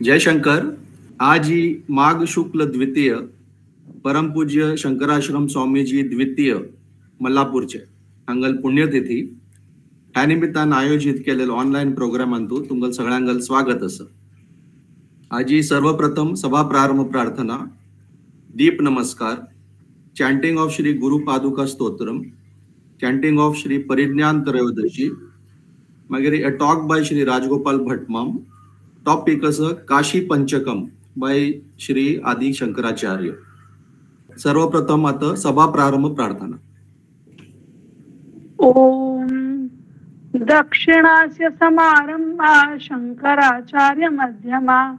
जयशंकर. आज ही माघ शुक्ल द्वितीय परमपूज्य शंकराश्रम स्वामीजी द्वितीय मल्लापूरचे हांगल पुण्यतिथी ह्या निमित्तान आयोजित केलेलो ऑनलाईन प्रोग्रामांतू तुमगल सगळ्यांगल स्वागत असं. आजी सर्वप्रथम सभा प्रारंभ प्रार्थना, दीप नमस्कार, chanting of Shri Guru Paduka Stotram, chanting of Shri Parijnana Trayodashi, मागीर a talk by Shri Rajagopal Bhatmam. Topic असं काशी पंचकम बाय श्री आदि शंकराचार्य. सर्वप्रथम आता सभा प्रारंभ प्रार्थना. ओम दक्षिणास्य समारंभा शंकराचार्य मध्यमा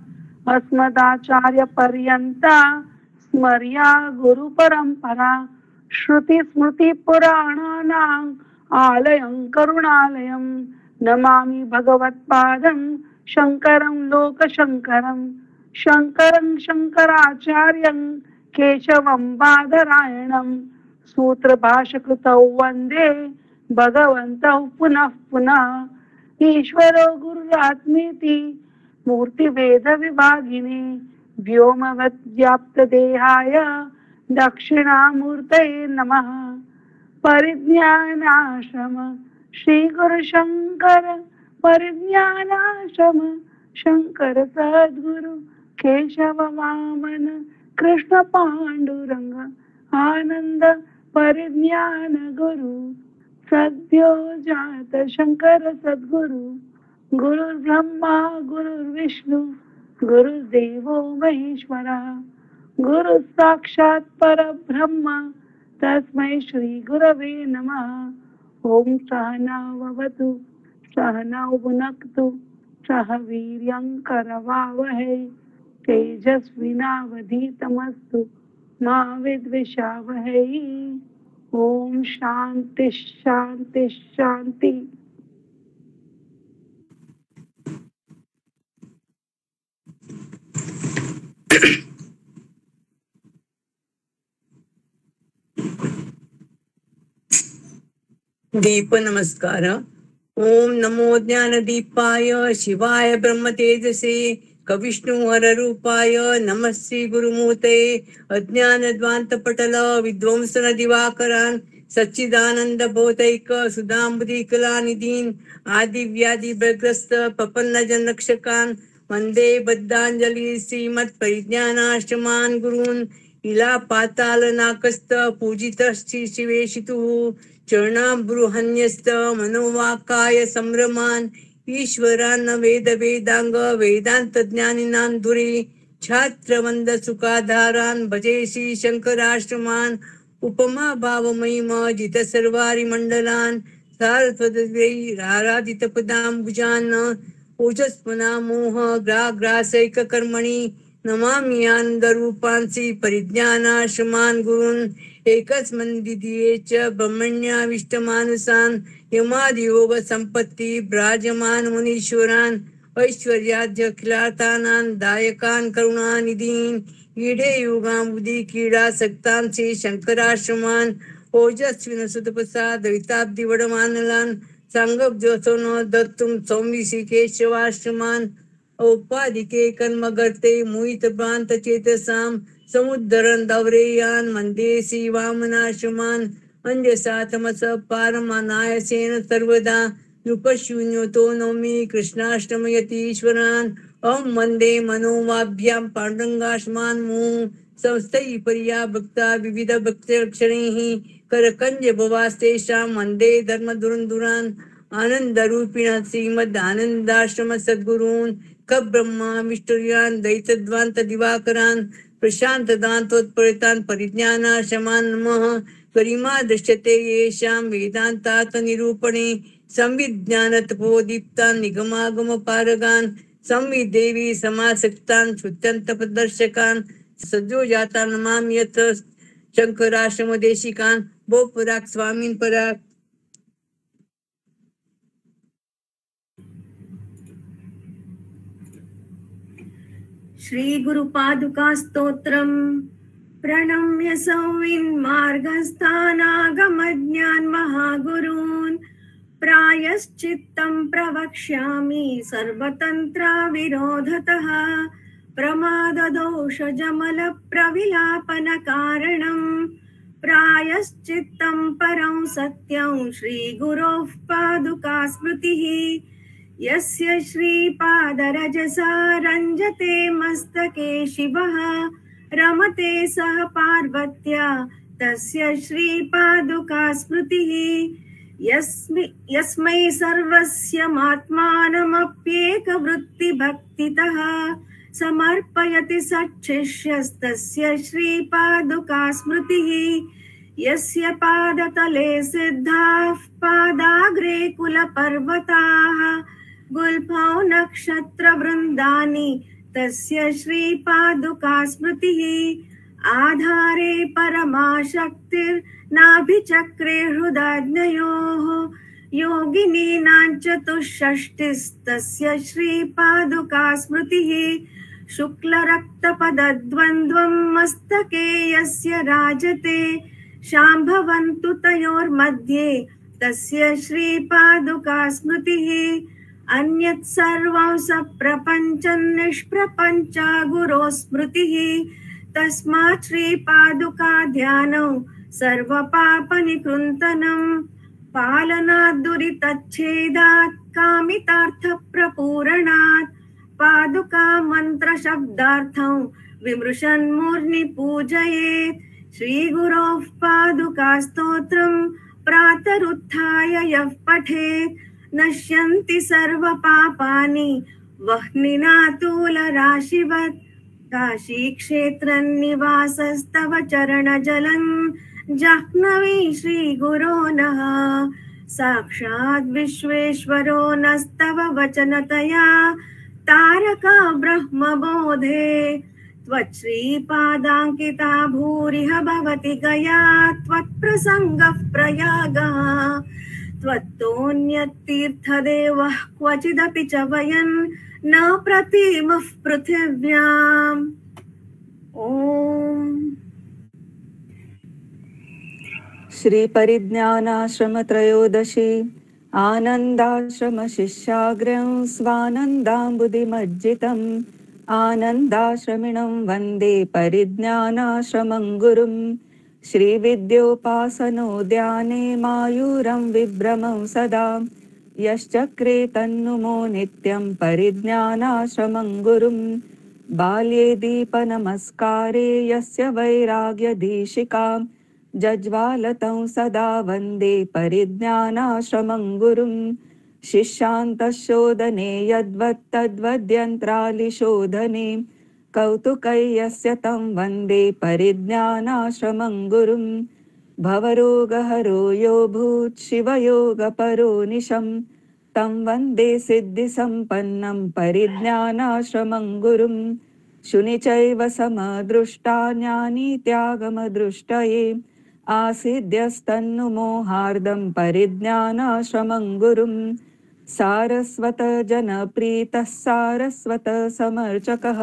अस्मदाचार्य पर्यंता स्मर्या गुरु परंपरा. श्रुती स्मृती पुराणानां आलयं करुणालयं नमामि भगवत्पादं शंकरं लोकशंकरं. शंकरं शंकराचार्यं केशवं बादरायणं सूत्रभाष्यकृतौ वन्दे भगवन्तौ पुनः पुनः. ईश्वरो गुरुरात्मेति मूर्तिभेद विभागिने व्योमवत् व्याप्तदेहाय दक्षिणामूर्तये नमः. परिज्ञानाश्रम श्री गुरुशंकर परिज्ञानाश्रम शंकर सद्गुरु केशव वामन कृष्ण पांडुरंग आनंद परिज्ञान गुरु सद्यो जात शंकर सद्गुरु. गुरु ब्रह्मा गुरु विष्णु गुरुदेवो महेश्वरा गुरु साक्षात परब्रह्म तस्मै श्री गुरवे नमः. ओम सहनाववतु सहनौ भुनक्तु सह वीर्यं करवावहै तेजस्विनावधीतमस्तु मा विद्विषावहै. ओम शांति शांति शांति. दीप नमस्कार. ओम नमो ज्ञान दीपाय शिवाय ब्रह्म तेजसे कविष्णु हर रूपाय नमः श्री गुरुमूर्ते. अज्ञान द्वांत पटल विध्वंसन दिवाकरान सच्चिदानंद भौतिक सुधांबुधी कला निधीन आदि व्याधि भयग्रस्त प्रपन्न जन रक्षकान वंदे बद्धांजलि श्रीमत् परिज्ञानाश्रमान गुरून्. इला पाताल नाकस्त पूजित श्री शिवेशितु चरणाबृहन्यस्त मनोवाकाय संभ्रमान. ईश्वरान वेद वेदांग वेदांत ज्ञानिनां धुरी छात्रवंद सुखाधारान भजे श्री शंकराश्रमान. उपमा भाव महिमा जित सर्वारी मंडलान सारस्वती आराधित पदांबुजान ओजस्मना मोह ग्रासैक कर्मणि नमामि आनंद रूपांसी परिज्ञानाश्रमान गुरून्. एकच मंदिदियेच ब्रह्मण्याविष्ट मानसान यमादि योग संपत्ती ब्राजमान मुनीश्वरान ऐश्वर्याद्यखिलातानां दायकान करुणानिधीन. ईडे युगांबुधी क्रीडा सक्तांसी शंकराश्रमान ओजस्विन सुतप्रसाद दविताब्दी वडमानलान सांगप जोसोन दत्तुम सौमिसी केशवाश्रमान. औपाधिके कर्मगर्ते मुहित भ्रांत चेतसाम समुद्धरन दौरेयान मंदेसी वामनाश्रमान. अंजसा तमस पारमानायसेन सर्वदा नृपशून्यतो नौमि कृष्णाष्टमयतीश्वरान्. ओम वंदे मनोवाभ्यां पांडुरंगाश्रमान मुहुः संस्थै पर्या भक्ता विविध भक्त्यक्षणैः करकंज भवास्तेषां वंदे धर्मधुरंधुरान्. आनंदरूपिण श्रीमद् आनंदाश्रम सद्गुरून्. ब्रह्मा विष्णुयान दैतद्वांत दिवाकरान प्रशांत दांतोत्परितान परिज्ञानाश्रमान नमः. गरिमा दृश्यते येषां वेदांतात निरूपणे संविज्ञानतपोदीप्तान् निगमागम पारगान् संविदेवी समासक्तान् श्रुत्यंत प्रदर्शकान् सज्जो जाता नमामि यत्र शंकराश्रम देशिकान्. भो पराक स्वामीन पराक. श्री गुरुपादुका स्तोत्रम. प्रणम्य सौविन् मार्गस्थानागमज्ञान महागुरून् प्रायश्चित्तं प्रवक्ष्यामि सर्वतन्त्रविरोधतः प्रमाददोषजमलप्रविलापनकारणम् प्रायश्चित्तं परं सत्यं श्रीगुरोः पादुकास्मृतिः यस्य श्रीपादरजसा रञ्जते मस्तके शिवः रमते सह पार्वत्या तस्य श्रीपादुकास्मृतिः यस्मै सर्वस्यमात्मानमप्येकवृत्तिभक्तितः समर्पयति सच्छिष्यस्तस्य श्रीपादुकास्मृतिः यस्य पादतले सिद्धाः पादाग्रे कुलपर्वताः गुल्फौ नक्षत्रवृन्दानि तस्य श्रीपादुकास्मृतिः आधारे परमाशक्तिर्नाभिचक्रे हृदाग्नयोः योगिनीनां चतुष्षष्टिस्तस्य श्रीपादुकास्मृतिः शुक्लरक्तपदद्वन्द्वं मस्तके यस्य राजते शाम्भवन्तु तयोर्मध्ये तस्य श्रीपादुकास्मृतिः अन्यत् सर्वं सप्रपञ्चं निष्प्रपञ्चा गुरोः स्मृतिः तस्मात् श्रीपादुका ध्यानौ सर्वपापनिकृन्तनं पालनात् दुरितच्छेदात् कामितार्थप्रपूरणात् पादुका मन्त्रशब्दार्थं विमृशन्मूर्नि पूजयेत् श्रीगुरोः पादुका स्तोत्रं प्रातरुत्थाय यः पठेत् नश्यन्ति सर्वपापानि वह्निनातुलराशिवत् काशीक्षेत्रनिवासस्तव चरणजलं जाह्नवी श्रीगुरो नः साक्षात् विश्वेश्वरो नस्तव वचनतया तारका ब्रह्मबोधे त्वच्छ्रीपादाङ्किता भूरिह भवति गया त्वत्प्रसङ्गः प्रयागः त्वत्तोऽन्यतीर्थदेवः क्वचिदपि च वयन् न प्रतिमः पृथिव्याम् ॐ श्री परिज्ञानाश्रम त्रयोदशी आनन्दाश्रम शिष्याग्र्यं स्वानन्दाम्बुधिमज्जितम् आनन्दाश्रमिणं वन्दे परिज्ञानाश्रमं गुरुं श्रीविद्योपासनोद्याने मायूरं विभ्रमं सदा यश्चक्रे तन्नुमो नित्यं परिज्ञानाश्रमं गुरुं बाल्ये दीपनमस्कारे यस्य वैराग्यदीशिकां जज्वालतं सदा वन्दे परिज्ञानाश्रमं गुरुं शिष्यान्तशोधने यद्वत्तद्वद्यन्त्रालिशोधने कौतुकय्यस्य तं वन्दे परिज्ञानाश्रमं गुरुं भवरोगहरो यो भूत् शिवयोगपरो निशं तं वन्दे सिद्धिसम्पन्नं परिज्ञानाश्रमं गुरुं शुनि चैव समदृष्टा ज्ञानी त्यागमदृष्टये आसीद्यस्तन्नुमोहार्दं परिज्ञानाश्रमं गुरुं सारस्वतजनप्रीतः सारस्वतसमर्चकः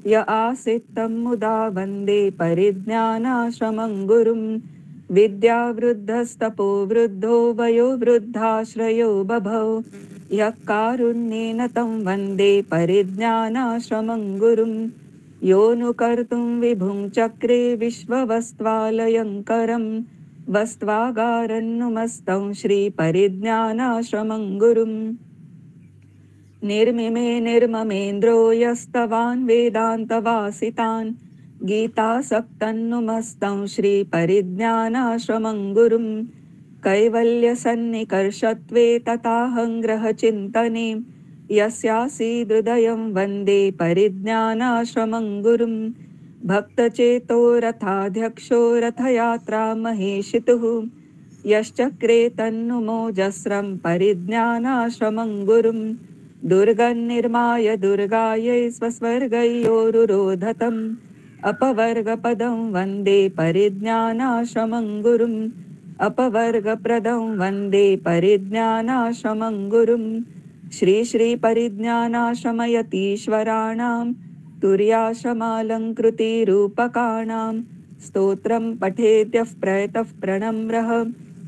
य आसीत्तं मुदा वन्दे परिज्ञानाश्रमं गुरुं विद्यावृद्धस्तपो वृद्धो वयोवृद्धाश्रयो बभौ यः कारुण्येन तं वन्दे परिज्ञानाश्रमं गुरुं योऽनुकर्तुं विभुं चक्रे विश्ववस्त्वालयङ्करं वस्त्वागारन्नुमस्तं श्रीपरिज्ञानाश्रमं गुरुं निर्मिमे निर्ममेन्द्रो यस्तवान् वेदान्तवासितान् गीतासक्तन्नुमस्तं श्रीपरिज्ञानाश्रमं गुरुं कैवल्यसन्निकर्षत्वे तथाहङ्ग्रहचिन्तने यस्यासीदृदयं वन्दे परिज्ञानाश्रमं गुरुं भक्तचेतो रथाध्यक्षो रथयात्रा महेशितुः यश्चक्रे तन्नुमोजस्रं परिज्ञानाश्रमं गुरुं दुर्गन्निर्माय दुर्गायै स्वस्वर्गयोरुरोधतम् अपवर्गपदं वन्दे परिज्ञानाश्रमं गुरुं अपवर्गप्रदं वन्दे परिज्ञानाश्रमं गुरुं श्री श्री परिज्ञानाश्रमयतीश्वराणां तुर्याश्रमालङ्कृतिरूपकाणां स्तोत्रं पठेद्यः प्रयतः प्रणम्रः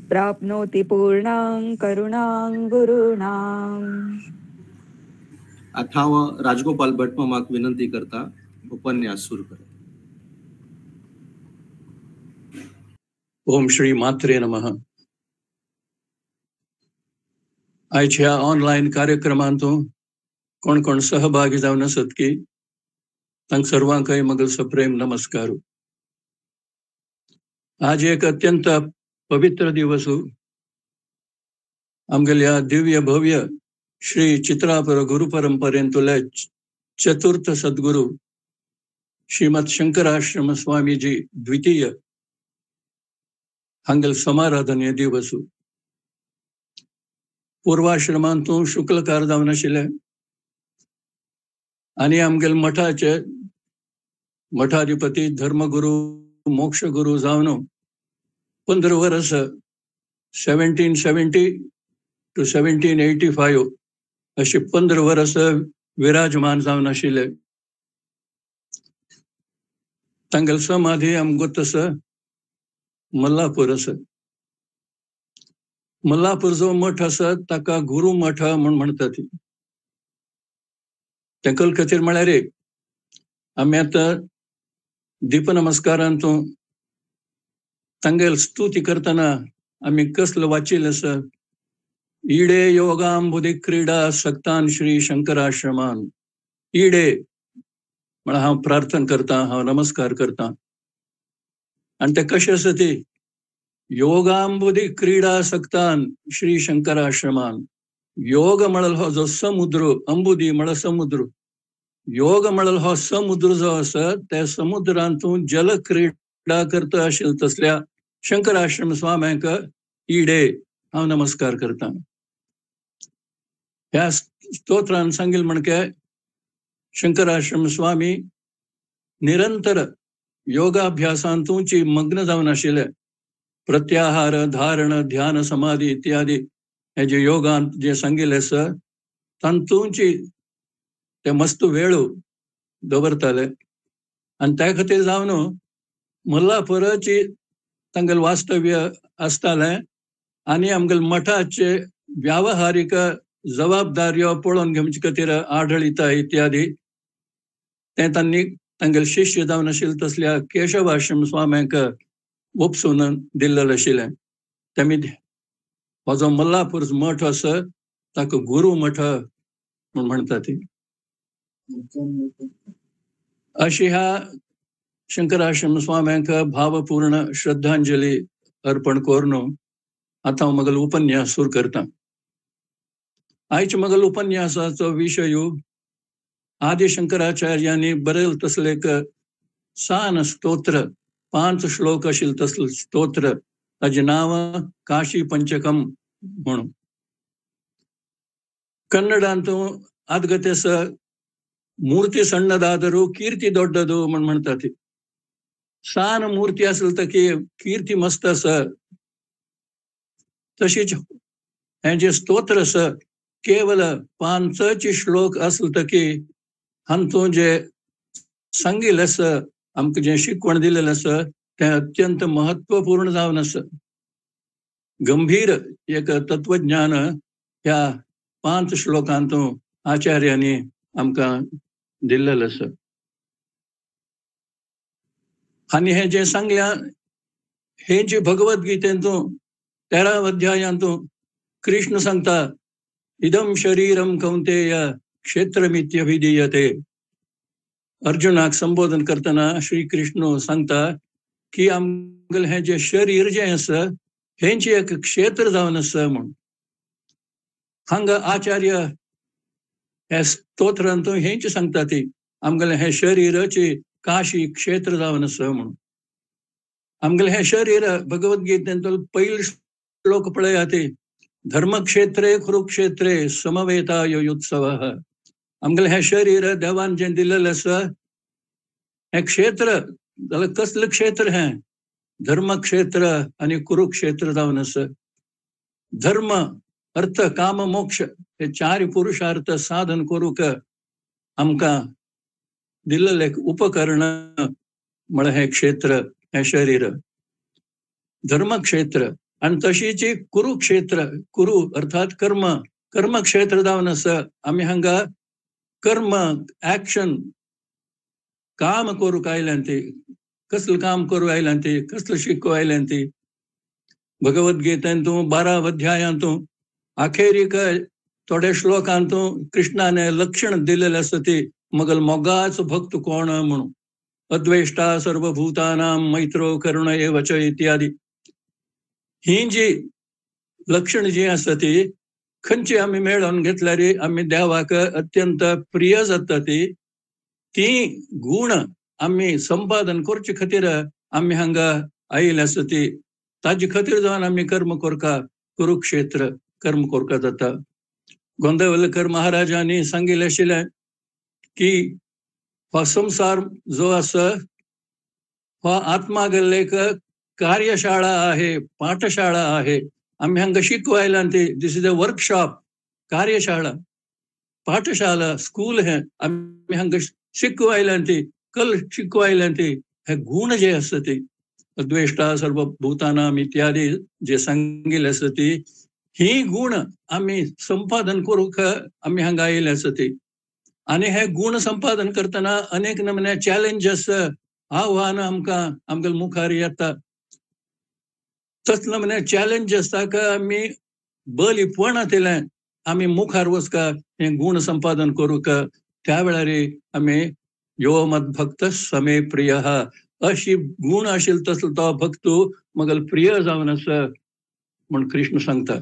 प्राप्नोति पूर्णां करुणां गुरूणाम्. अथाव राजगोपाल भट्ट माक विनंती करता उपन्यास सुरू करा. ओम श्री मात्रे नमः. आयच्या ऑनलाईन कार्यक्रमांतून कोण कोण सहभागी जावन आसत की तांक सर्वांकय मगल सप्रेम नमस्कार. आज एक अत्यंत पवित्र दिवस आमगेल्या दिव्य भव्य श्री चित्रापर गुरु परंपरेंतले चतुर्थ सद्गुरु श्रीमद शंकराश्रम स्वामीजी द्वितीय हांगल समाराधनीय दिवस. पूर्वाश्रमांतून शुक्लकार जावन आशिल्ले आनी आमगेल मठाचे मठाधिपती धर्मगुरू मोक्षगुरू जावन 15 वर्स 1770 to 1785 अशी 15 वर्स विराजमान जावन आशिल्ले. तांगेल समाधी आमगो तस मल्लापूर आसा. मल्लापूर जो मठ आसा ताका गुरु मठ म्हण म्हणटात. तेकल खातीर म्हळ्यार आमी आतां दीप नमस्कारांतून तांगेल स्तुती करतना आमी कसलो वाचिल्लें आसा. इडे योगांबुधी क्रीडा सक्तान श्री शंकराश्रमान. इडे म्हळ्यार हांव प्रार्थना करता, हांव नमस्कार करता. आनी ते कशें आसा ती योगांबुधी क्रीडा सक्तान श्री शंकराश्रमान. योग म्हळ्यार हो जो समुद्र, अंबुधी म्हळ्यार समुद्र, योग म्हळ्यार हो समुद्र जो आसा त्या समुद्रांतून जल क्रीडा करता आशिल्ल्या तसल्या शंकराश्रम स्वाम्यांक इडे हांव नमस्कार करता. ह्या स्तोत्रान सांगिल्लें म्हणके शंकराश्रम स्वामी निरंतर योगाभ्यासांतूंची मग्न जावन आशिल्ले. प्रत्याहार, धारण, ध्यान, समाधी इत्यादी हे जे योगांत जे सांगिल्लें आसा तांतूंची ते मस्त वेळ दवरताले. आनी त्या खातीर जावन मल्लापुराची तांगेल वास्तव्य आसतालें आनी आमगेल मठाचे व्यावहारिक जबाबदाऱ्यो पळोवन घेवचे खातीर आढळिता इत्यादी ते तांणी तांगेल शिश्य जावन आशिल्ले तसल्या केशवाश्रम स्वाम्यांक उपसून दिल्लेलें आशिल्लें. तेमी हो जो मल्लापूर मठ आसा ताका गुरु मठ म्हण म्हणटात. अशी ह्या शंकराश्रम स्वाम्यांक भावपूर्ण श्रद्धांजली अर्पण करून आता हांव मगल उपन्यास सुरू करता. आयच्या मगल उपन्यासाचो विशय आदि शंकराचार्यांनी बरयले तसले एक सान स्तोत्र, 5 श्लोक आशिल्ले तसले स्तोत्र. ताजें नांव काशी पंचकम म्हणून. कन्नडांतूं आदगतेस मूर्ती सಣ್ಣದಾದರೂ कीर्ती ದೊಡ್ಡದು म्हण म्हणटात. सान मूर्ती आसली तकी कीर्ती मस्त आसा. तशीच हे जे स्तोत्र आसा केवल 5 श्लोक आसले तकी हातूंत जे सांगिल्लें आसा आमकां जे शिकवण दिलेलें आसा तें अत्यंत महत्वपूर्ण जावन आसा. गंभीर एक तत्वज्ञान ह्या 5 श्लोकांतूं आचार्यांनी आमकां दिल्लेलें आसा. आनी हे जे सांगल्या हे जे भगवद्गीतेंतूं 13 अध्यायांतूं कृष्ण सांगता इदम शरीरम कौंतेय क्षेत्रमित्यभिधीयते. अर्जुनाक संबोधन करतना श्री कृष्ण सांगता की आमगेलें हे जे शरीर जे आसा हेंचे एक क्षेत्र जावन आसा म्हूण. हांगा आचार्य हे स्तोत्रांतूं हेंच सांगता ती आमगेलें हे शरीराची काशी क्षेत्र जावन आसा म्हूण. आमगेलें हे शरीर भगवद्गीतेंतलो पयलो श्लोक पळयात. धर्मक्षेत्रे कुरुक्षेत्रे समवेतायुत्सवः. आमगेलें हे शरीर देवान जें दिल्लेलें आसा हे क्षेत्र जाल्यार कसलें क्षेत्र हें धर्मक्षेत्र आनी कुरुक्षेत्र जावन आसा. धर्म, अर्थ, काम, मोक्ष हे 4 पुरुषार्थ साधन करूंक आमकां दिल्लेलें उपकरण म्हळ्यार हे क्षेत्र, हे शरीर. धर्मक्षेत्र आणि तशीची कुरुक्षेत्र, कुरु अर्थात कर्म, कर्मक्षेत्र जावन आसा. आमी हांगा कर्म, ऍक्शन, काम करूंक आयल्यान ती. कसलं काम करूं आयल्यान ती, कसलं शिकूं आयल्यान ती. भगवद्गीतेंतू 12 अध्यायांतू अखेरीक थोड्या श्लोकांतू कृष्णाने लक्षण दिलेले आसा ती मगल मोगाच भक्त कोण म्हणून. अद्वेष्टा सर्वभूतानां मैत्रो करुण एव च इत्यादी. ही जी लक्षण जी आसा ती खंयची आमी मेळोन घेतल्यार आमी देवाक अत्यंत प्रिय जाता ती गुण आमी संपादन करचे खातीर आमी हांगा आयिल्ले आसा ती. ताजे खातीर जावन आमी कर्म करता, कुरुक्षेत्र कर्म करता जाता. गोंदवलकर महाराजांनी सांगिल्लें आशिल्लें की हो संसार जो आसा हो आत्मा गेल्ले एक कार्यशाळा आहे, पाठशाळा आहे. आमी हांगा शिकूं आयल्यान ती. दिस इज अ वर्कशॉप, कार्यशाळा, पाठशाला, स्कूल. हे आमी हांगा शिकूं आयल्यान ती, कल शिकूं आयल्यान ती. हे गुण जे आसा ती अद्वेष्टा सर्वभूतानां इत्यादी जे सांगिल्ले आसा ती, ही गुण आमी संपादन करूंक आमी हांगा आयिल्ले आसा ती. आणि हे गुण संपादन करतना अनेक नमुने चॅलेंजेस, आव्हान आमकां मुखार येता. तसले नमुने चॅलेंजेस ताका आमी बलिपणांतल्यान आमी मुखार वचका हे गुण संपादन करूंक. त्या वेळार आमी यो मद्भक्त समे प्रिय, अशी गुण आशिल्लो तसलो तो भक्त मगल प्रिय जावन आसा म्हण कृष्ण सांगता.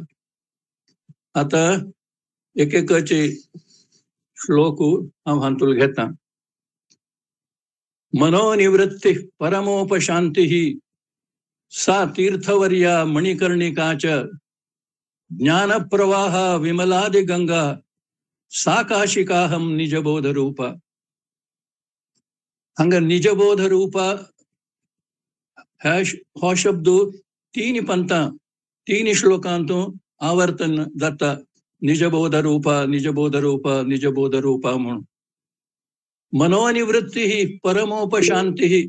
आता एकेकाचे श्लोक हांव हातूंत घेता. मनोनिवृत्ती परमोपशांती सा तीर्थवर्या मणिकर्णिकाच ज्ञानप्रवाह विमलादि गंगा सा काशिकाहम निजबोध रूपा. हांगा निजबोध रूपा हो शब्द 3 पंथां 3 श्लोकांतू आवर्तन जाता. निजबोध रूपा, निजबोध रूपा, निजबोध रूपा म्हणून. मनोनिवृत्ती ही परमोपशांती ही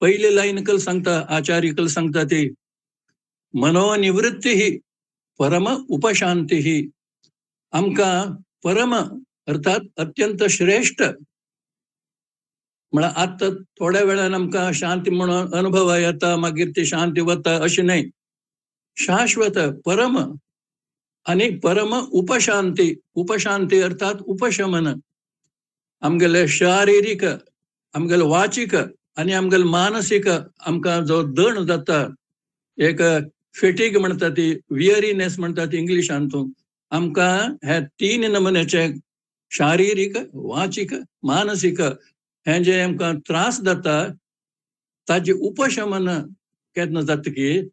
पहिले लाईन कल सांगता, आचार्य कल सांगता ती मनोनिवृत्ती ही परम उपशांती ही. आमका परम अर्थात अत्यंत श्रेष्ठ म्हळ्यार आता थोड्या वेळान आमकां शांती म्हणून अनुभव येता, मागीर ती शांती वता अशें न्हय. शाश्वत परम आणि परम उपशांती. उपशांती अर्थात उपशमन. आमगेले शारीरिक, आमगेले वाचिक आणि आमगेले मानसिक आमकां जो दण जाता, एक फेटीग म्हणटा ती, वियरीनेस म्हणटा ती इंग्लिशांतू, आमकां हे 3 नमुन्याचे शारीरिक, वाचिक, मानसिक हे जे आमकां त्रास जाता ताजे उपशमन केन्ना जाता की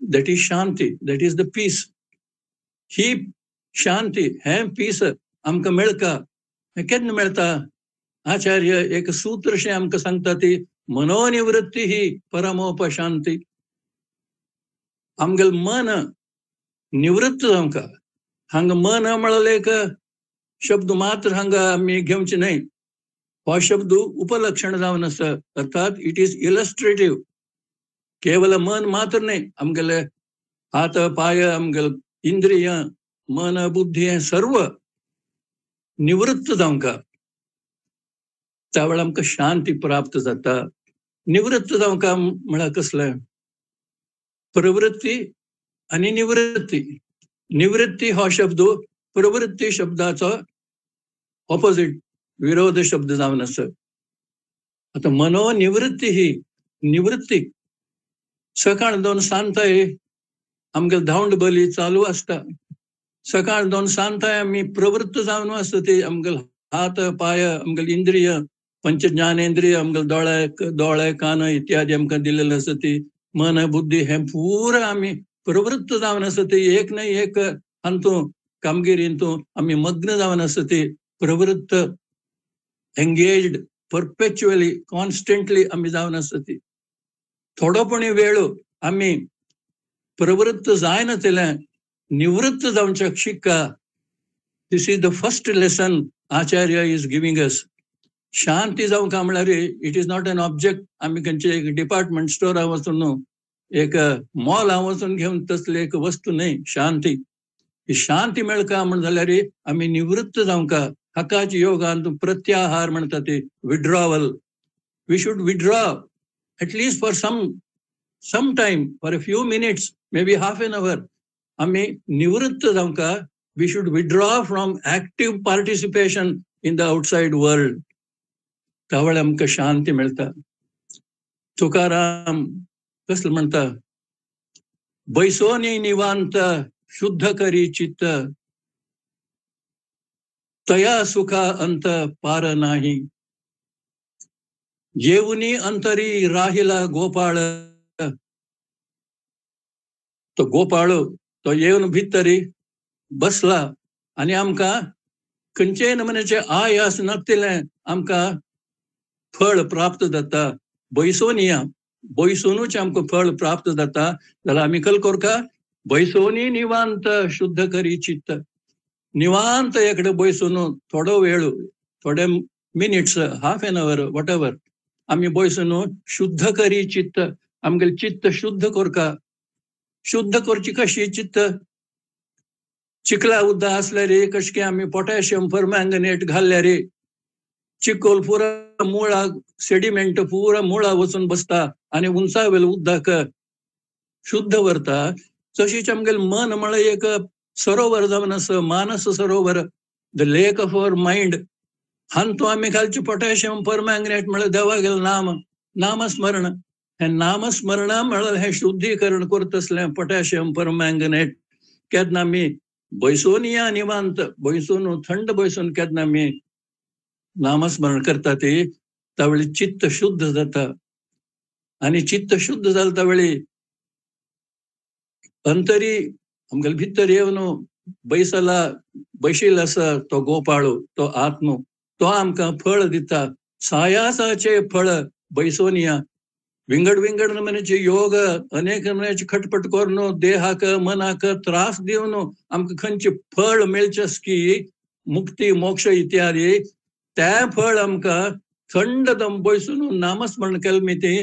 that is Shanti, that is the peace. ही शांती, हे पीस आमकां मेळका. हे केन्ना मेळता? आचार्य एक सूत्रशें आमकां सांगता ती मनोनिवृत्ती ही परमोपशांती. आमगेल मन निवृत्त जावंका. हांगा मन म्हळ्यार एक शब्द मात्र हांगा आमी घेवचे न्हय. हो शब्द उपलक्षण जावन आसा. अर्थात इट इज इलस्ट्रेटिव्ह. केवल मन मात्र न्हय, आमगेले हात पाय, आमगेले इंद्रिय, मन, बुद्धी हे सर्व निवृत्त जावंका. त्या वेळार आमकां शांती प्राप्त जाता. निवृत्त जावंका म्हळ्यार कसलें? प्रवृत्ती आणि निवृत्ती. निवृत्ती हो शब्द प्रवृत्ती शब्दाचो ऑपोजिट, विरोध शब्द जावन आसा. आता मनोनिवृत्ती ही निवृत्ती. सकाळ 2 सांताय आमगेले धांवड बली चालू आसता. सकाळ 2 सांताय आमी प्रवृत्त जावन आसता. ती आमगेले हात पाय, आमगेले इंद्रिय, पंच ज्ञानेंद्रिय, आमगेले दोळे कान इत्यादी आमकां दिलेले आसा. ती मन बुद्धी हे पुरो आमी प्रवृत्त जावन आसा. ती एक न्हय एक हातूं कामगिरींतू आमी मग्न जावन आसा. ती प्रवृत्त, एंगेज्ड, परपेच्युअली, कॉन्स्टंटली आमी जावन आसा. ती थोडोपणी वेळ आमी प्रवृत्त जायनातल्यान निवृत्त जावंचे शिकता. This is the first lesson Acharya is giving us. शांती जावंका म्हळ्यार it is not an object. आमी खंयचे एक डिपार्टमेंट स्टोरार वचून न्हू एक मॉलां वचून घेवन तसले एक वस्तू न्हय शांती. ही शांती मेळका म्हण जाल्यार आमी निवृत्त जावंका. हकाच्या योगांत प्रत्याहार म्हणटा ते withdrawal. We should withdraw at least for some time, for a few minutes, maybe half an hour. आमी निवृत्त जावंका. We should withdraw from active participation in the outside world. त्यावेळी आमकां शांती मेळटा. तुकाराम कसलो म्हणटा, बैसोनी निवांत शुद्ध करी चित्त, तया सुखा अंत पार नाही. येऊनी अंतरी राहिला गोपाळ, तो गोपाळ तो येवन भितरी बसला आणि आमकां खंयचेय नमुन्याचे आयास नासलें आमकां फळ प्राप्त जाता. बैसून या, बैसूनच आमकां फळ प्राप्त जाता. जाल्यार आमी कल करका, बैसोनी निवांत शुद्ध करी चित्त. निवांत एकडे बैसून थोडो वेळ, थोडे minutes, half an our, what ever, आमी बैसून शुद्ध करी चित्त. आमगेलें चित्त शुद्ध करका. शुद्ध करची कशी चित्त? चिकला उदक असल्यार कशें की आमी पोटॅशियम परमँगनेट घाल्ल्यार चिकोल पुरा मुळा, सेडिमेंट पुरा मुळा वचून बसता आनी उंचावेल उदक शुद्ध व्हरता. तशीच आमगेलें मन म्हळ्यार एक सरोवर जावन आसा, मानस सरोवर, the lake of our mind. हातूंत आमी घालचे पोटॅशियम परमँगनेट म्हळ्यार देवागेलें नाम, नामस्मरण. हे नामस्मरण म्हळ्यार हे शुद्धीकरण करता असलें पोटॅशियम परमँगनेट. केन्ना आमी बैसून या निवांत, बैसून थंड बैसून केन्ना आमी नामस्मरण करता ते त्यावेळी चित्त शुद्ध जाता. आनी चित्त शुद्ध जाता त्यावेळी अंतरी आमगेले भितर येवन बैशिल्लो आसा तो गोपाळो, तो आत्मो, तो आमकां फळ दिता. सायासाचे फळ बैसून या. विंगड विंगड नमुन्याचे योग, अनेक नमुन्याची खटपट करून देहाक मनाक त्रास दिवन आमकां खंयचे फळ मेळचेस की मुक्ती मोक्ष इत्यादी, त्या फळ आमकां थंड दम बैसून नामस्मरण केलें मिती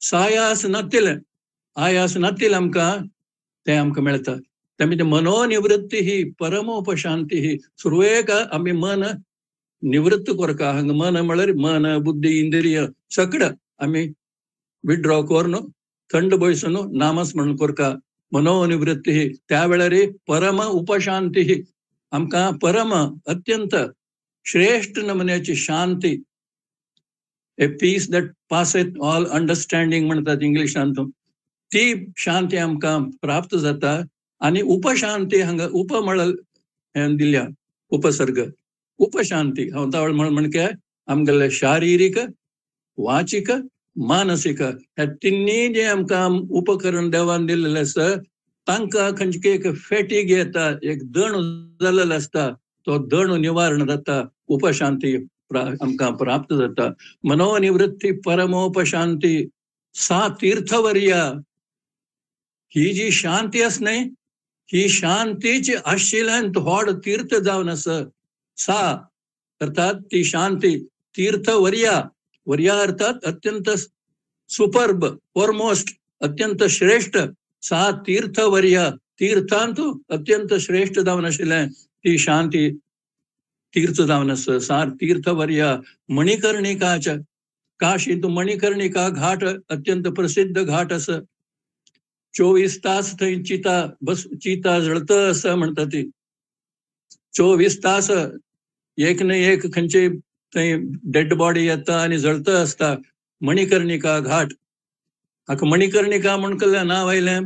सायास नातिले, आयास नातिले आमकां तें आमकां मेळटा. त्यामुळे मनोनिवृत्ती ही परमोपशांती ही. सुरवेक आमी मन निवृत्त करका. हांगा मन म्हळ्यार मन, बुद्धी, इंद्रिय सगळं आमी विड्रॉ करून थंड बैसून नामस्मरण करका. मनोनिवृत्ती ही. त्या वेळार परम उपशांती ही. आमकां परम अत्यंत श्रेष्ठ नमुन्याची शांती, a peace that passeth all understanding म्हणटात इंग्लिशांत, ती शांती आमकां प्राप्त जाता. आनी उपशांती हांगा उप म्हळ्यार हें दिल्या उपसर्ग, उपशांती. हांव तावळ म्हणके आमगेले शारिरीक, वाचीक, मानसीक ह्या तिन्नी जे आमकां उपकरण देवान दिल्लेले आसा तांकां खंयचे एक फॅटीग येता, एक दण जाल्लेलो आसता, तो दण निवारण जाता, उपशांती आमकां प्राप्त जाता. मनोनिवृत्ती परमोपशांती सा तीर्थवर्या. ही जी शांती आसा न्हय, ही शांतीची आशिल्ल्यान व्हड तीर्थ जावन आसा. सा अर्थात ती शांती, तीर्थवर्या. वर्या अर्थात अत्यंत सुपर्ब, फॉरमोस्ट, अत्यंत श्रेष्ठ. सा तीर्थवर्या. तीर्थांत अत्यंत श्रेष्ठ जावन आशिल्लें ती शांती तीर्थ जावन आसा. सा तीर्थवर्या. मणिकर्णिकाच्या काशींत मणिकर्णिका घाट अत्यंत प्रसिद्ध घाट आसा. 24 तास थंय चिता जळत आसा म्हणटा ती. 24 तास एक न एक खंयचे थंय डेड बॉडी येता आनी जळत आसता. मणिकर्णिका घाट. हाका मणिकर्णिका म्हण केल्लें नांव आयलें.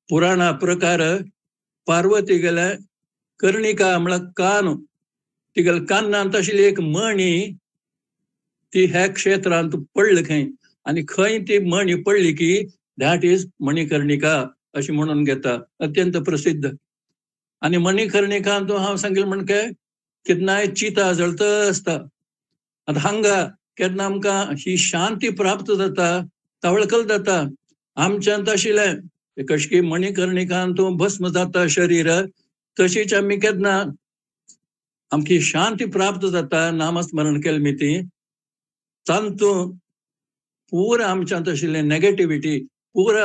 पुराणा प्रकार पार्वती गेल्या कर्णिका म्हळ्यार कान. तिगेल्या कानांत आशिल्ली एक मणी ती ह्या क्षेत्रांत पडली खंय आनी खंय ती मणी पडली की दॅट इज मणिकर्णिका अशी म्हणून घेता. अत्यंत प्रसिद्ध. आनी मणिकर्णिकांत हांव सांगिल्लें म्हणके केन्नाय चिता जळत आसता. आतां हांगा केन्ना आमकां ही शांती प्राप्त जाता, तावळकल जाता. आमच्यांत आशिल्लें कशें की मणिकर्णिकांत भस्म जाता शरीर, तशीच आमी केन्ना आमची शांती प्राप्त जाता नामस्मरण केलें मिती. तांतूं पूर आमच्यांत आशिल्लें नेगेटिविटी, पुरा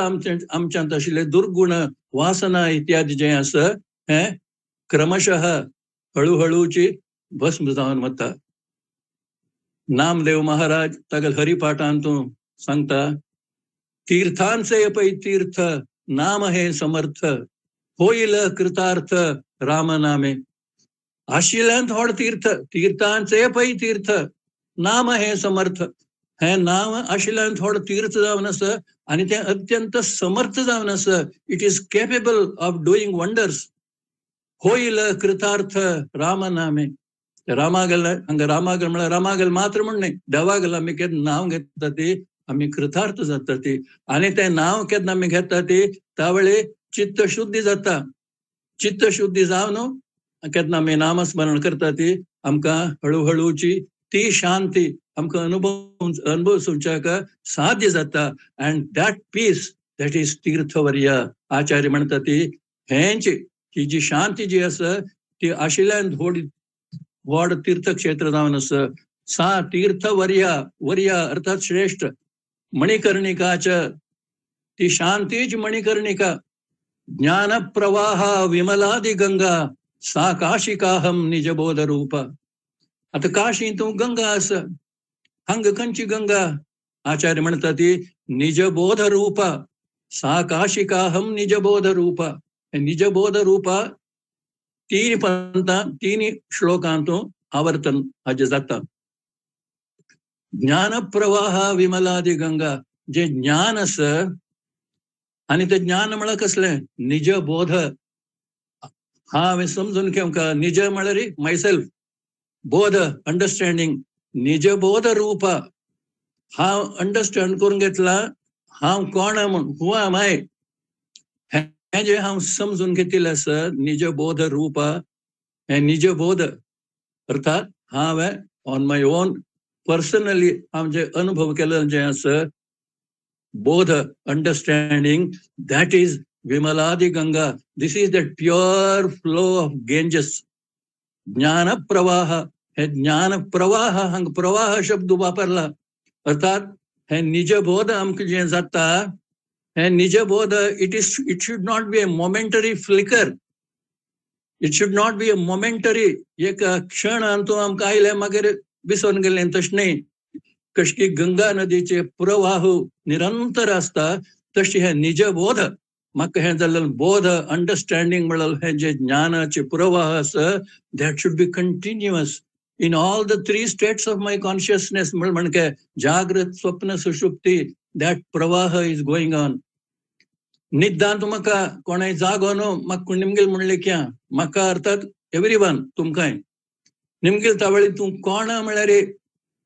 आमच्यांत आशिल्ले दुर्गुण वासना इत्यादी जे आसा हे क्रमशः हळूहळूची भस्म जावन वता. नामदेव महाराज तागेल हरिपाठांतून सांगता, तीर्थांचे पै तीर्थ नाम हे समर्थ, होईल कृतार्थ राम नामे. आशिल्ल्यान थोड तीर्थ, तीर्थांचे पै तीर्थ नाम हे समर्थ. हे नाम आशिल्ल्यान थोड तीर्थ जावन आसा आणि ते अत्यंत समर्थ जावन आसा. It is capable of doing wonders. होईल कृतार्थ राम नामे. रामागेल हांगा रामागेल म्हळ्यार रामागेल मात्र म्हण न्ही, देवागेल आमी केन्ना नांव घेता ती आमी कृतार्थ जाता ती. आणि ते नांव केन्ना आमी घेता ती त्या वेळी चित्त शुद्धी जाता. चित्त शुद्धी जावन केन्ना आमी नामस्मरण करता ती आमकां हळूहळूची ती शांती आमकां अनुभवसूंक साध्य जाता. And that piece that is तीर्थवर्य. आचार्य म्हणटा ती हेंची ही जी शांती जी आसा ती आशिल्ल्यान व्हड तीर्थक्षेत्र जावन आसा. सा तीर्थवर्या, वर्या अर्थात श्रेष्ठ. मणिकर्णिकाच्या ती शांतीच मणिकर्णिका. ज्ञान प्रवाह विमलादि गंगा, सा काशिकाहम निजबोध रूप. आता काशी तू गंगा आसा, हांग खंयची गंगा? आचार्य म्हणटा ती निजबोध रूपा. सा काशिकाहम निजबोध रूपा. निजबोध रूपा तीन पंथां तीन श्लोकांतूं आवर्तन हाजे जाता. ज्ञान प्रवाह विमलादि गंगा. जे ज्ञान आसा आणि ते ज्ञान म्हळ्यार कसलें? निजबोध. हांवें समजून घेवंक निज म्हळ्यार मायसेल्फ, बोध अंडरस्टँडिंग. निजबोध रूपा. हांव अंडरस्टँड करून घेतला हांव कोण म्हूण, हू एम आय. हे जे हांव समजून घेतिल्लें आसा निजबोध रूपा. हे निजबोध अर्थात हांवें ऑन माय ओन पर्सनली हांव जे अनुभव केलें जें आसा बोध अंडरस्टँडिंग, दॅट इज विमलादि Ganga. This is that pure flow of Ganges. ज्ञान प्रवाह. हे ज्ञान प्रवाह, हांगा प्रवाह शब्द वापरला. अर्थात हे निजबोध आमकां जें जाता हे निजबोध it should not be a momentary flicker. It should not be a momentary एक क्षण तूं आमकां आयलें मागीर विसरून गेलें, तशें न्ही. कशें की गंगा नदीचे प्रवाह निरंतर आसता तशें हे निजबोध म्हाका हें जाल्लें बोध अंडरस्टँडिंग म्हळ्यार हे जे ज्ञानाचे प्रवाह आसा that should be continuous in all the 3 states of my consciousness. म्हणजे जागृत, स्वप्न, सुषुप्ती. दॅट प्रवाह इज गोईंग ऑन. निदान म्हाका कोणाय जागो न्हू, म्हाका निमगेल म्हणलें क्या म्हाका अर्थात एवरी वन तुमकांय निमगेल तावळी तूं कोण म्हळ्यार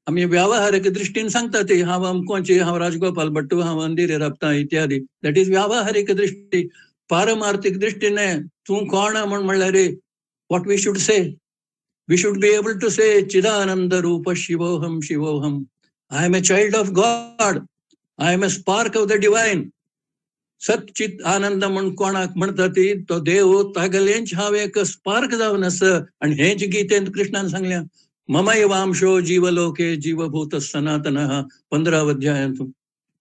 आमी व्यावहारिक दृश्टीन सांगता ती हांव अमकोची, हांव राजगोपाल भट्टू, हांव अंधेरी राबता इत्यादी. दॅट इज व्यावहारिक दृष्टी. पारमार्थीक दृश्टीने तूं कोण म्हणल्यार what we should say? We should be able to say Chidananda Rupa Shivoham Shivoham. I am a child of God. I am a spark of the divine. सच्चित आनंद म्हण कोणाक म्हणटा ती तो देव तागेलेंच हांव एक स्पार्क जावन आसा. आनी हेंच गीतेंत कृष्णान सांगल्या ममैवांशो जीवलोके जीवभूत सनातनः 15 अध्यायांत.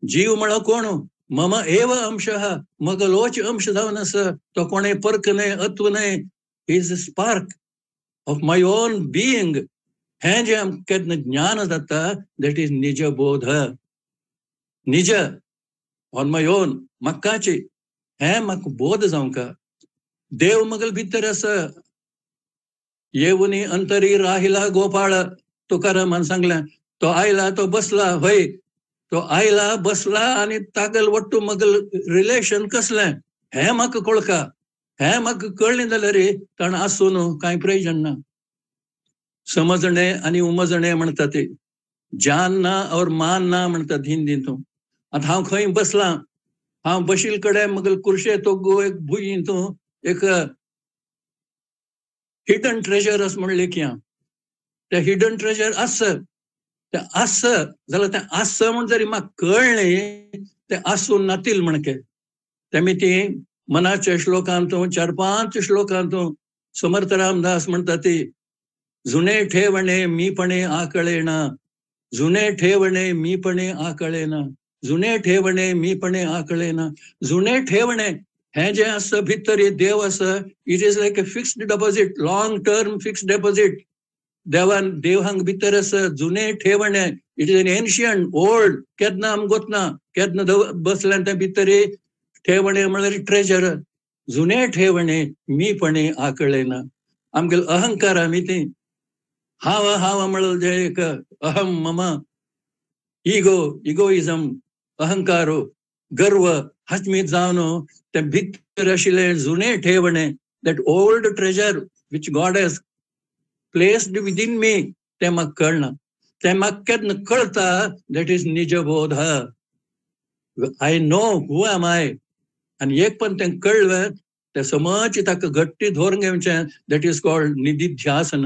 जीव म्हळ्यार कोण? मम एव अंशः. मगलोच अंश जावन आसा. तो कोणें पर्क न्हय, अत्व न्हय. Is a spark of my own being. हे जे केन्ना ज्ञान जाता that is निजबोध. निज on my own म्हाकाची हे म्हाका बोध जावंक. देव मगल भितर आसा. येवनी अंतरी राहिला गोपाळ तुकारामान सांगलें. तो आयला तो बसला. होय तो आयला बसला आणि तागल वट्टू मगल रिलेशन कसलें हे म्हाका कळका. हे म्हाका कळ्ळें जाल्यार ताण आसून कांय प्रयोजन ना. समजणे आणि उमजणे म्हणटा ते जान ना और मान ना म्हणटात हिंदीतून. आतां हांव खंय बसलां, हांव बशील कडेन मगल कुर्शे तो एक भुंयीतूं एक हिडन ट्रेजर अस म्हणलें की ते हिडन ट्रेजर आस ते आस जाल्यार तें आस म्हण जरी म्हाका कळ्ळें तें आसून नातील म्हणके. तेमी ती मनाच्या श्लोकांतूं 4-5 श्लोकांतूं समर्थ रामदास म्हणटा ती जुने ठेवणे मीपणे आकळेना. जुने ठेवणे मीपणे आकळेना. जुने ठेवणे मीपणे आकळेना. जुने ठेवणे हे जे असं भितर देव असं, it is like a fixed deposit, long term fixed deposit. देवहांग भितर असं जुने ठेवणे, it is an ancient old, केदना आमगोतना केदना बसल्यान त्या भितर ठेवणे म्हळ्यार ट्रेजर. जुने ठेवणे मीपणे आकळेना. आमगेल अहंकार आमी ती हाव हाव म्हळ्यार जे एक अहम मम इगोइजम, अहंकारो, गर्व हाचमीत जावन ते भितर आशिल्ले जुने ठेवणे, that old treasure which God has placed within me, ते म्हाका कळना. ते म्हाका केन्ना कळटा, दॅट इज निजबोध. I know who am I. आनी एक पण तें कळलं ते समज ताका घट्टी धरून घेवचें, दॅट इज कॉल्ड निधिध्यासन.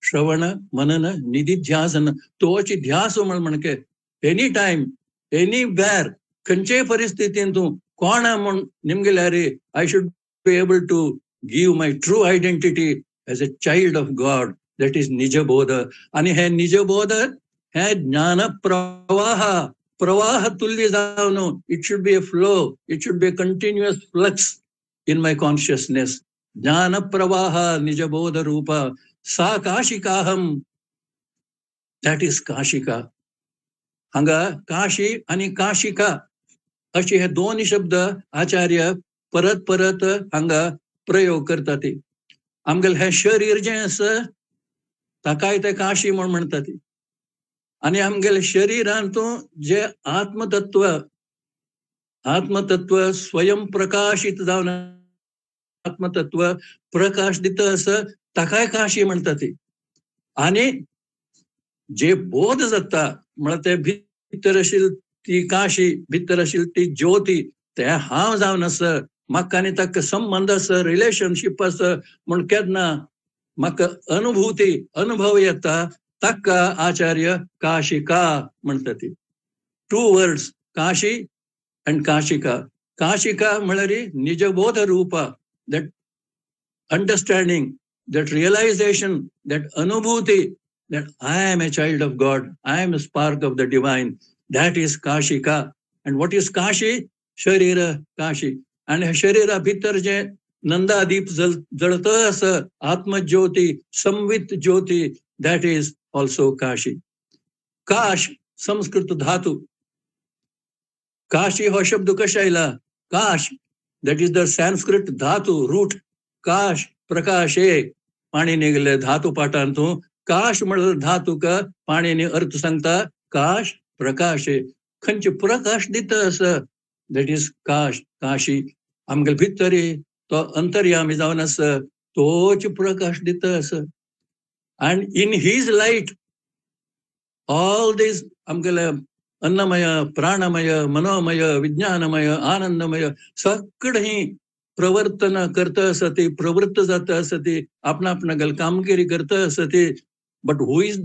श्रवण मनन निधिध्यासन. तोच ध्यास म्हणके एनी टायम एनी वेर खंयचेय परिस्थितीन तूं कोण म्हूण निमगेल्यार I should be able to give my true identity as a child of God. That is निजबोध. आणि हे निजबोध हे ज्ञान प्रवाह तुल्य जावन, it should be a flow, it should be a continuous flux in my consciousness. ज्ञान प्रवाह निजबोध रूप सा काशिकाहम. That is Kashika. हांगा काशी आणि काशिका अशे हे दोन शब्द आचार्य परत परत हांगा प्रयोग करतात. आमगेल हे शरीर जे आसा ताकाय ते काशी म्हूण म्हणटात. आणि आमगेले शरिरांतूं जे आत्मतत्व स्वयं प्रकाशित जावन आत्मतत्व प्रकाश दिता असं ताकाय काशी म्हणटात. आणि जे बोध जाता म्हळ्यार ते भितर आशिल्ली ती काशी, भितर आशिल्ली ती ज्योती, ते हांव जावन आसा, म्हाका आनी ताका संबंध आसा, रिलेशनशीप आसा म्हूण केन्ना म्हाका अनुभव येता, ताका आचार्य काशिका म्हणटात. 2 words, काशी and काशिका. काशिका म्हळ्यार निजबोध रूप, that understanding, that realization, that अनुभूती, that I am a child of God, I am a spark of the divine. That is Kashika. And what is Kashi? शरीर काशी. आणि हे शरीरा भितर जे नंदादीप जळत असं आत्मज्योती, संवित ज्योती, that is also काशी. काश संस्कृत धातू. काशी हो शब्द कशा आयला? काश, that is the Sanskrit धातू रूट. काश प्रकाशे, पाणी निघले धातू पाठांतूं. काश म्हळ्यार धातूक पाणीने अर्थ सांगता काश प्रकाशे. खंयचे प्रकाश दिता असं, दॅट इज काश, काशी. आमगेले भितर तो अंतर्यामी जावन आसा, तोच प्रकाश दिता असं. And in his light, all these आमगेले अन्नमय, प्राणमय, मनोमय, विज्ञानमय, आनंदमय सगळं ही प्रवर्तन करता असती, प्रवृत्त जाता असती, आपणा आपणागेल कामगिरी करता असती. But who is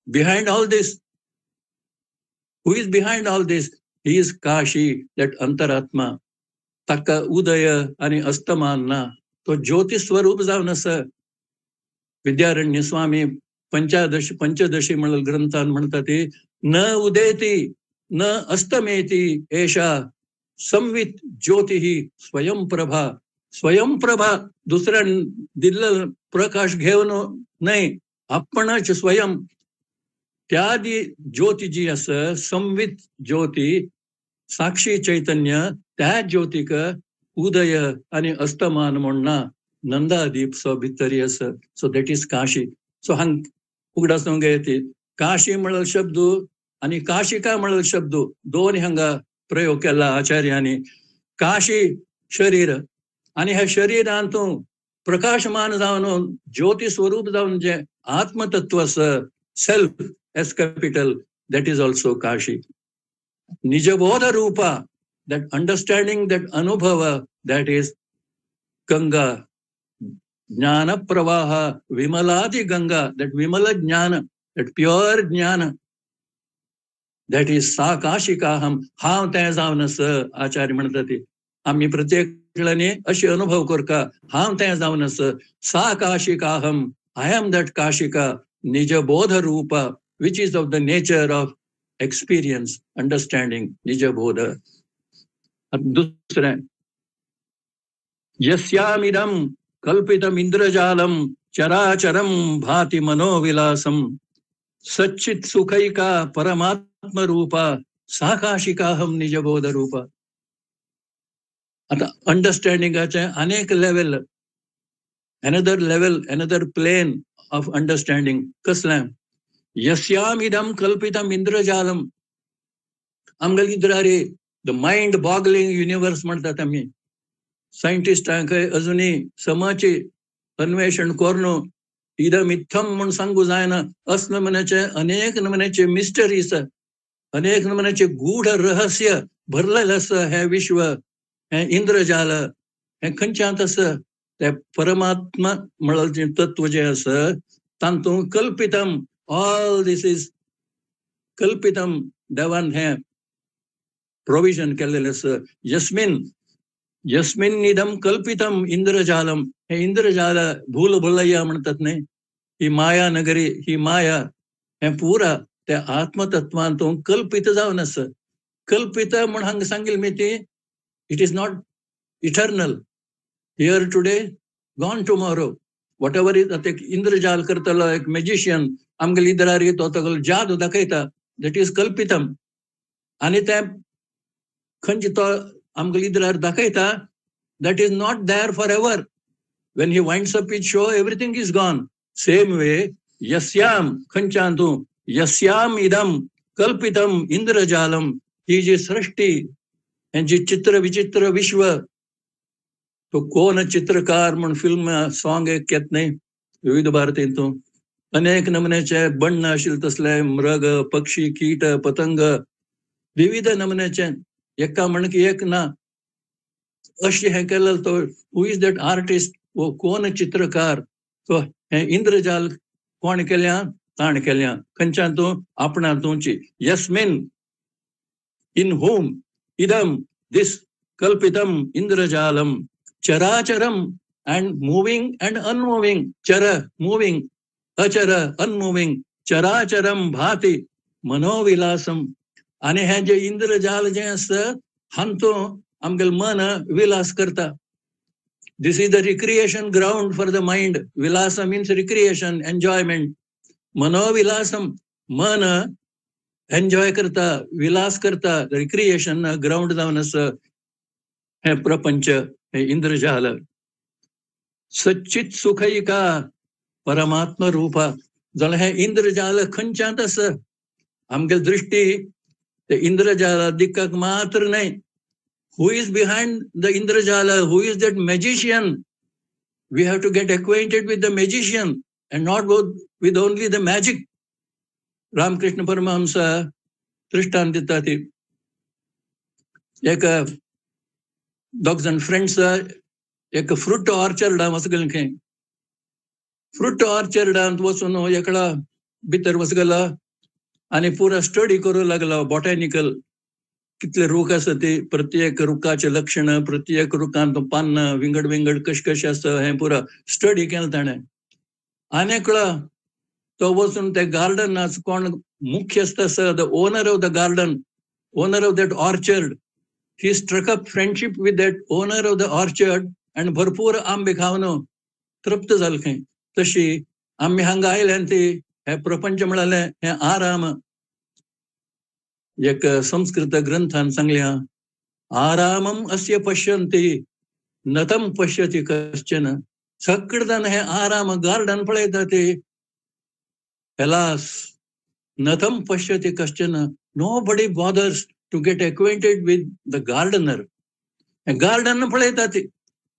behind all this? Who is behind all this? He is Kashi, that अंतरात्मा. ताका उदय आणि अस्तमान ना, तो ज्योती स्वरूप जावन आसा. विद्यारण्य स्वामी पंचदशी म्हणून ग्रंथान म्हणतात, न उदेती न अस्तमेती एषा संवित ज्योती स्वयंप्रभा. स्वयंप्रभा दुसऱ्यान दिल्लं प्रकाश घेऊन नाही, आपणच स्वयं त्या ज्योती जी असं संवित ज्योती, साक्षी चैतन्य, त्या ज्योतिक उदय आणि अस्तमान म्हणना नंदादीप सो भितरी आसा. So that is Kashi. So हांग उगडा सांगे येते काशी म्हळ्यार शब्द आणि काशिका म्हळ्यार शब्द दोन हांगा प्रयोग केला आचार्यांनी. काशी शरीर, आणि ह्या शरिरांतूं प्रकाशमान जावन ज्योती स्वरूप जावन जे आत्मतत्व आसा, self S capital, that is also Kashi. निजबोध रूपा, दॅट अंडरस्टँडिंग, दॅट अनुभव, दॅट इज गंगा. ज्ञान प्रवाह विमलादी गंगा, दॅट विमल ज्ञान, दॅट प्युअर ज्ञान, दॅट इज सा काशिकाहम. हांव तें जावन आसा, आचार्य म्हणटात. आमी प्रत्येक वेळांनी अशी अनुभव करता, हांव तें जावन आसा. सा काशिकाहम, आय एम दॅट काशिका. निजबोध रूप, which is of the nature of experience, understanding, निजबोध. दुसरं, यस्यामिदं कल्पितम् इंद्रजालम चराचरम भाति मनोविलासम सच्चित सुखैका परमात्म रूपा साकाशिकाहम निजबोध रूपा. आता अंडरस्टँडिंगाचे अनेक level, another plane of understanding. कसलें? यस्यामिदं कल्पितम् इंद्रजालम, आमगेल इद्रारे द माइंड बॉगलिंग युनिवर्स म्हणतात आम्ही. सायंटिस्टांक अजूनही समाचे अन्वेषण करून इदम इत्थम म्हणून सांगू जायना. असले नमुन्याचे अनेक नमुन्याचे मिस्टरीज, अनेक नमुन्याचे गूढ रहस्य भरलेलं असं हे विश्व, हे इंद्रजाल. हे खंयच्यात असं ते परमात्मा म्हणलं तत्व जे असं तातूंत कल्पितम, ऑल दिस इज कल्पितम, देवान हे प्रोविजन केलेलं असं. यस्मिन निदम कल्पितम इंद्रजालम, हे इंद्रजाल भूल भुलैया म्हणतात नाही, ही माया नगरी, ही माया, हे पुरा त्या आत्मतत्वांतून कल्पित जावन असं. कल्पित म्हणून हांगा सांगिल मी ते, it is not eternal, here today gone tomorrow. What ever is. आता एक इंद्रजाल करतलो एक मॅजिशियन आमगेल इद्रार येतो तो जादू दाखयता, दॅट इज कल्पितम. आणि ते खंयचे तो आमगेल इद्रार दाखयता, that is not there forever. When he winds up his show, everything is gone. Same way, yasyam खंचांतू, yasyam idam कल्पितम इंद्रजालम, ही जी सृष्टी, यांची चित्र विचित्र विश्व. तो कोण चित्रकार म्हणून फिल्म सॉंग एक येत नाही विविध भारतींतून. अनेक नमुन्याचे बण्ण आशिल्ले तसले मृग, पक्षी, कीट, पतंग, विविध नमुन्याचे, एका म्हणकी एक ना अशें हे केलेलं. तो हू इज दॅट आर्टिस्ट, वो कोण चित्रकार, तो हे इंद्रजाल कोण केल्या, ताण केल्या. खंयच्यातूं? आपणातूंची. यस्मिन, इन होम, इदम, दिस कल्पितम इंद्रजालम चराचरम, and moving and unmoving, chara, moving, achara, unmoving, characharam bhati, मनोविलासम. आणि हे जे इंद्रजाल जे असतं हांतो आमगेल मन विलास करता. This is the recreation ground for the mind. विलास मीन्स रिक्रिएशन, एन्जॉयमेंट. मनोविलासम, मन एन्जॉय करता, विलास करता, रिक्रिएशन ग्राउंड जावन असं हे प्रपंच, हे इंद्रजाल. सच्चित सुखैका परमात्मा रूपा. जाल्यार हे इंद्रजाल खंयच्यात असं आमगे दृष्टी ते इंद्रजाला दिक्कक मात्र नाही. Who is behind the Indrajala? Who is that magician? We have to get acquainted with the magician and not with only the magic. Ramakrishna Paramhans दृष्टांत दितात. एक दोग जण फ्रेंड्स एक फ्रूट ऑर्चर्डांत वचगले खंय. फ्रूट ऑर्चर्डांत वचून एकला भितर वचगला आणि पुरा स्टडी करू लागला. बॉटॅनिकल कितले रूख आसा ते, प्रत्येक रुखाचे लक्षण, प्रत्येक रुखांत पान विंगड विंगड कशे आसा हे पुरा स्टडी केलें ताणें. आनी एकला तो वचून ते गार्डनाच कोण मुख्य आसता, the owner of the garden, owner of that orchard, he struck up friendship with that owner of the orchard आनी भरपूर आंबे खावन तृप्त जाले खंय. तशी आमी हांगा आयले आनी ती हे प्रपंच म्हणाले हे आराम. एक संस्कृत ग्रंथान सांगल्या, आरामम अस्य पश्यन्ति नतम पश्यति कश्चन. सगळे जाण हे आराम गार्डन पळयता ते, हेलास नतम पश्यति कश्चन. Nobody bothers to get acquainted with the gardener. Garden पळयता ते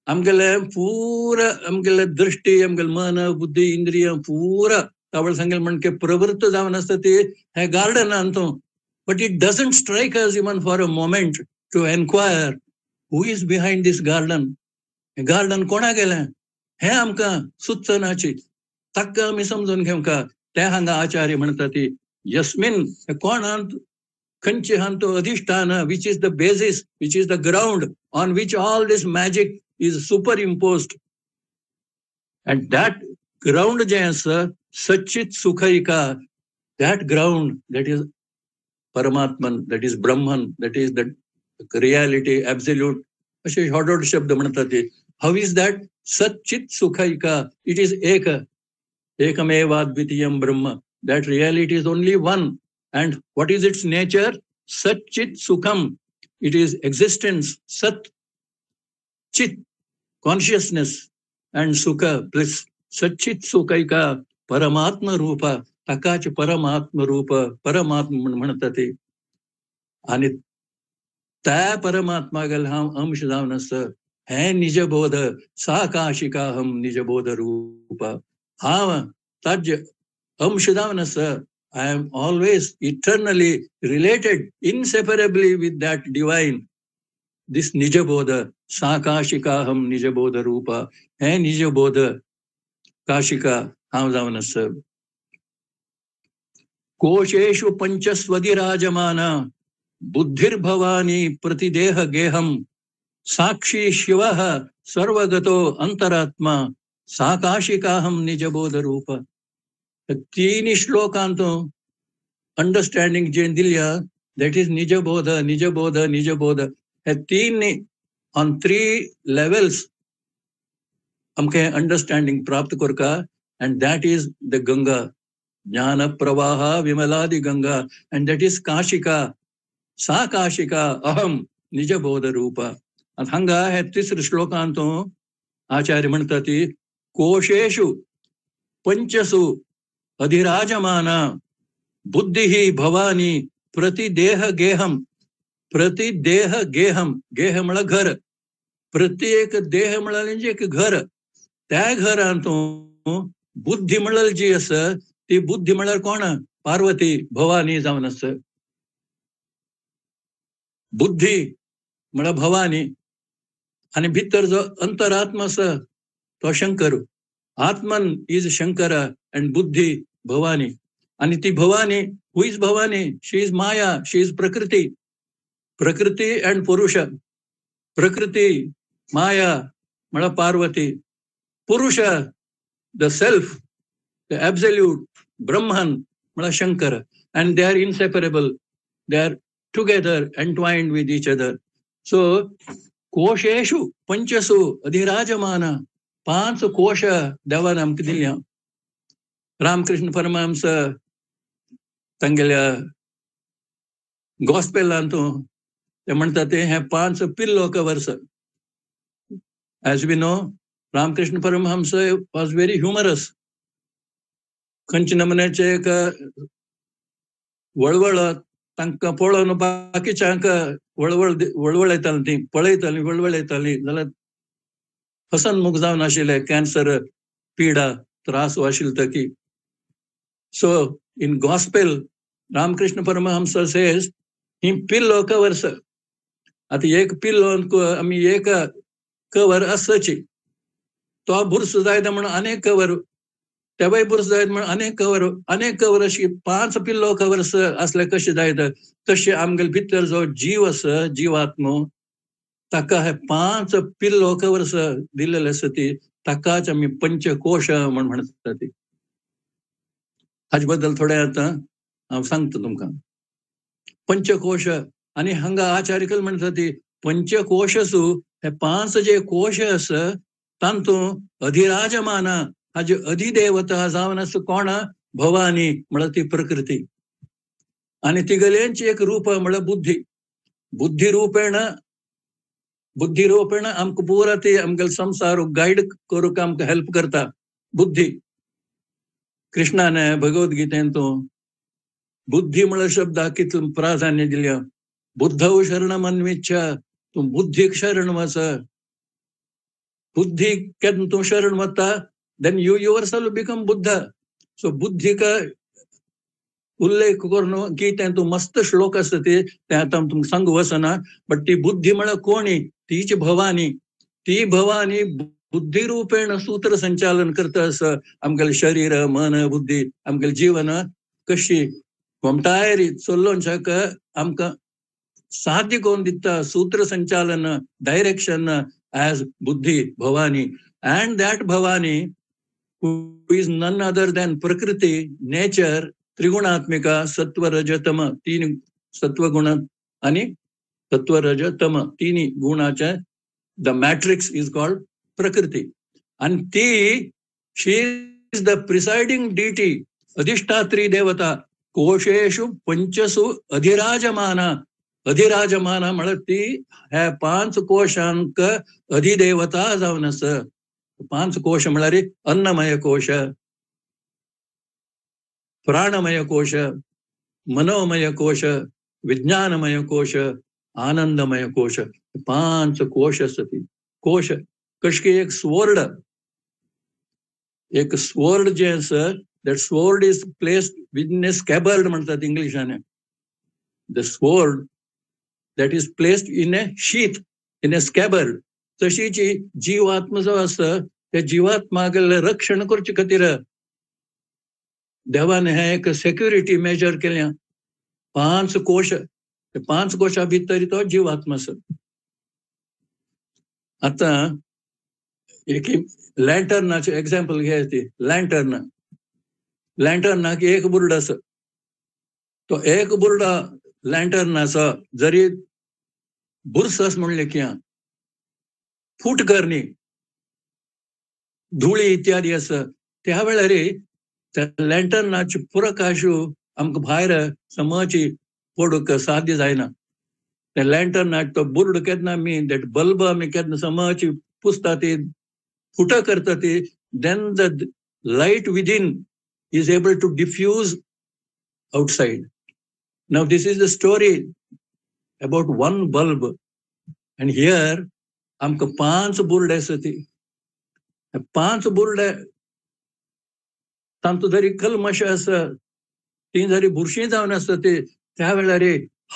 आमगेले पूरा, आमगेले दृष्टी, आमगेल मन, बुद्धी, इंद्रिय पूरा तावळ सांगेल म्हणके प्रवृत्त जावन आसता ते हे गार्डनांतूं. But it doesn't strike us even for a moment to inquire who is behind this garden. Garden कोणा गेलें हे आमकां सुचनाची. ताका आमी समजून घेवंका. ते हांगा आचार्य म्हणटा ती यस्मिन, कोण खंयचे हांतो अधिष्ठान, which is the basis, which is the ground on which all this magic is superimposed. And that ground जे आसा सच्चित सुखैका, that ground, that is परमात्मन, दॅट इज ब्रह्मन, that is the reality, absolute, असे हॉडोड शब्द म्हणतात ते. How is that? सच्चित सुखैका. इट इज एकमेवाद्वितीयम ब्रह्म. That reality is only one. And what is its nature? Sat Chit Sukham. It is existence, Sat, Chit, consciousness, and Sukha, bliss. Sat Chit Sukhaika, Paramatma Rupa, Takach Paramatma Rupa, Paramatma म्हणतात ते. आणि त्या परमात्मागल हम अंश जाऊन असं हे निजबोध साकाशिका हम निजबोध रूप. हा ताज Amshadavana, I am always eternally related, inseparably with that divine. This Nijabodha, Sakashikaham Nijabodha Rupa, and Nijabodha Kashika Hamzavanasa. Kosheshu Panchaswadirajamana, Buddhir Bhavani Pratideha Geham, Sakshi Shivaha Sarvagato Antaratma, Sakashikaham Nijabodha Rupa. तीन श्लोकांतून understanding जे दिल्या, that is निजबोध निजबोध निजबोध. हे तीन on 3 levels आमके understanding प्राप्त करता. And that is the Ganga, ज्ञान प्रवाह विमलादि गंगा. अँड दॅट इज काशिका, सा काशिका अहम निजबोध रूप. हंगा हे 3 श्लोकांतून आचार्य म्हणतात ती कोशेषु पंचसु अधिराजमाना बुद्धी भवानी प्रतिदेह गेहम. प्रतिदेह गेहम, गेह म्हळा घर. प्रत्येक देह म्हळा म्हणजे एक घर. त्या घरांतून बुद्धी म्हळल जी अस ती बुद्धी म्हळ्यार कोण? पार्वती भवानी जावन अस. बुद्धी म्हळ्यार भवानी. आणि भितर जो अंतरात्मा अस तो शंकर. आत्मन इज शंकरा अँड बुद्धी भवानी. आणि ती Bhavani, who is Bhavani? She is माया, शी इज प्रकृती. प्रकृती अँड पुरुष. प्रकृती माया म्हणा पार्वती. पुरुष द सेल्फ, द ॲब्सोल्यूट ब्रह्मन म्हणा Shankar. And they are inseparable, they are together entwined with each other. So कोशेषु पंचसु अधिराजमान. 5 कोश देवान आमकां दिल्या. रामकृष्ण परमहंस तांगेल्या गॉस्पेलांतून ते म्हणतात ते हे 5 pillow covers. As we know, Ramakrishna Paramahamsa was very humorous. खंयचे नमुन्याचे एक वळवळ तांकां पळोवन बाकीच्यांक वळवळ येताली, ती पळयताली वळवळ येताली जाल्यार हसनमुख जावन आशिल्ले. कॅन्सर पिडा त्रास आशिल्लो तकी. So in gospel, Ramakrishna Paramahamsa says, he pillow covers. आता एक पिल्लो आम्ही एक कवर असची, तो बुरस जायत म्हणून अनेक कवर, तेव्हाही बुरस जायत म्हणून अनेक कवर अशी 5 पिल्लो कवर्स असले कशे जायत. तसे आमगेल भितर जो जीव अस, जीवात्मो, ताका हे 5 पिल्लो कवर्स दिलेले आसा ती. ताकाच आम्ही पंचकोश म्हणून म्हणतात ती. हाजे बद्दल थोडे आता हांव सांगता तुमकां. पंचकोश. आणि हांगा आचार्यकल म्हणटा ती पंचकोशसु हे 5 जे कोश आस तांतूं अधिराजमाना हाजे अधिदेवता जावन आसा कोण? भवानी म्हळ्यार ती प्रकृती. आणि तिगल्यांची एक रूप म्हळ्यार बुद्धी. बुद्धिरूपेण आमकां पुरा ती आमगेलो संसार गायड करूंक आमकां हेल्प करता. बुद्धी. कृष्णाने भगवद्गीतेन तो बुद्धी म्हळ्यार शब्दाक कितलें प्राधान्य दिल्या. बुद्धौ शरणमन्विच्छ, तूं बुद्धीक शरण वच. बुद्धी केन्ना तूं शरण वता, then you yourself become Buddha. So बुद्धीक उल्लेख करून की ते तूं मस्त श्लोक आसा ते आतां तुमकां सांगू वचना. बट ती बुद्धी म्हळ्यार कोणी? तीच भवानी. ती भवानी बुद्धी रूपेण सूत्र संचालन करता असं आमगेलें शरीर मन बुद्धी आमगेलें जीवन कशी घोमटायरी चलोवंक आमकां साध्य करून दिता. सूत्र संचालन, direction as Buddhi, Bhavani. And that Bhavani, who is none other than Prakriti, nature, Trigunatmika, Sattva, Rajatama, तीन सत्वगुण आणि सत्व रज तम तिन्ही गुणाच्या द मॅट्रिक्स इज कॉल्ड प्रकृती. आणि ती शी इज द प्रिसाइडिंग डीटी, अधिष्ठात्री देवता. कोशेषु पंचसु अधिराजमाना. अधिराजमाना म्हणत ती ह्या 5 कोशांक अधिदेवता जावन आसा. 5 कोश म्हळ्यार अन्नमय कोश, प्राणमय कोश, मनोमय कोश, विज्ञानमय कोश, आनंदमय कोश. 5 कोश आसा ती. कोश कशकी एक स्वॉर्ड, एक स्वॉर्ड जे आसा, that sword is placed within a scabbard म्हणतात इंग्लिशाने. The sword that is placed in a sheath, in a scabbard. तशीची जीवात्मा जो आसा त्या जीवात्मागेलें रक्षण करचे खातीर देवान हे एक सेक्युरिटी मेजर केल्या. 5 कोश, 5 कोशा भितर तो जीवात्मा आसा. आता एक लँटर्नाचे एक्झाम्पल घ्यायचे. लँटर्नाक एक बुर्ड आसा. तो एक बुर्डा लँटर्नाचो जरी बुर्स आस म्हणले की फूट करणी, धुळी इत्यादी आसा, त्या वेळार त्या लँटर्नाचे प्रकाशू आमकां भायर समची पडूंक साध्य जायना. त्या लँटर्नाक तो बुर्ड केन्ना आमी दॅट बल्ब आमी केन्ना समची पुसता ती फुटां करता ती, then the light within is able to diffuse outside. Now this is the story about one bulb, and here आमकां 5 बुर्ड आसा ती. 5 बुर्ड तांचो जरी कल्मश आसा, ती जरी बुरशी जावन आसा ती, त्या वेळार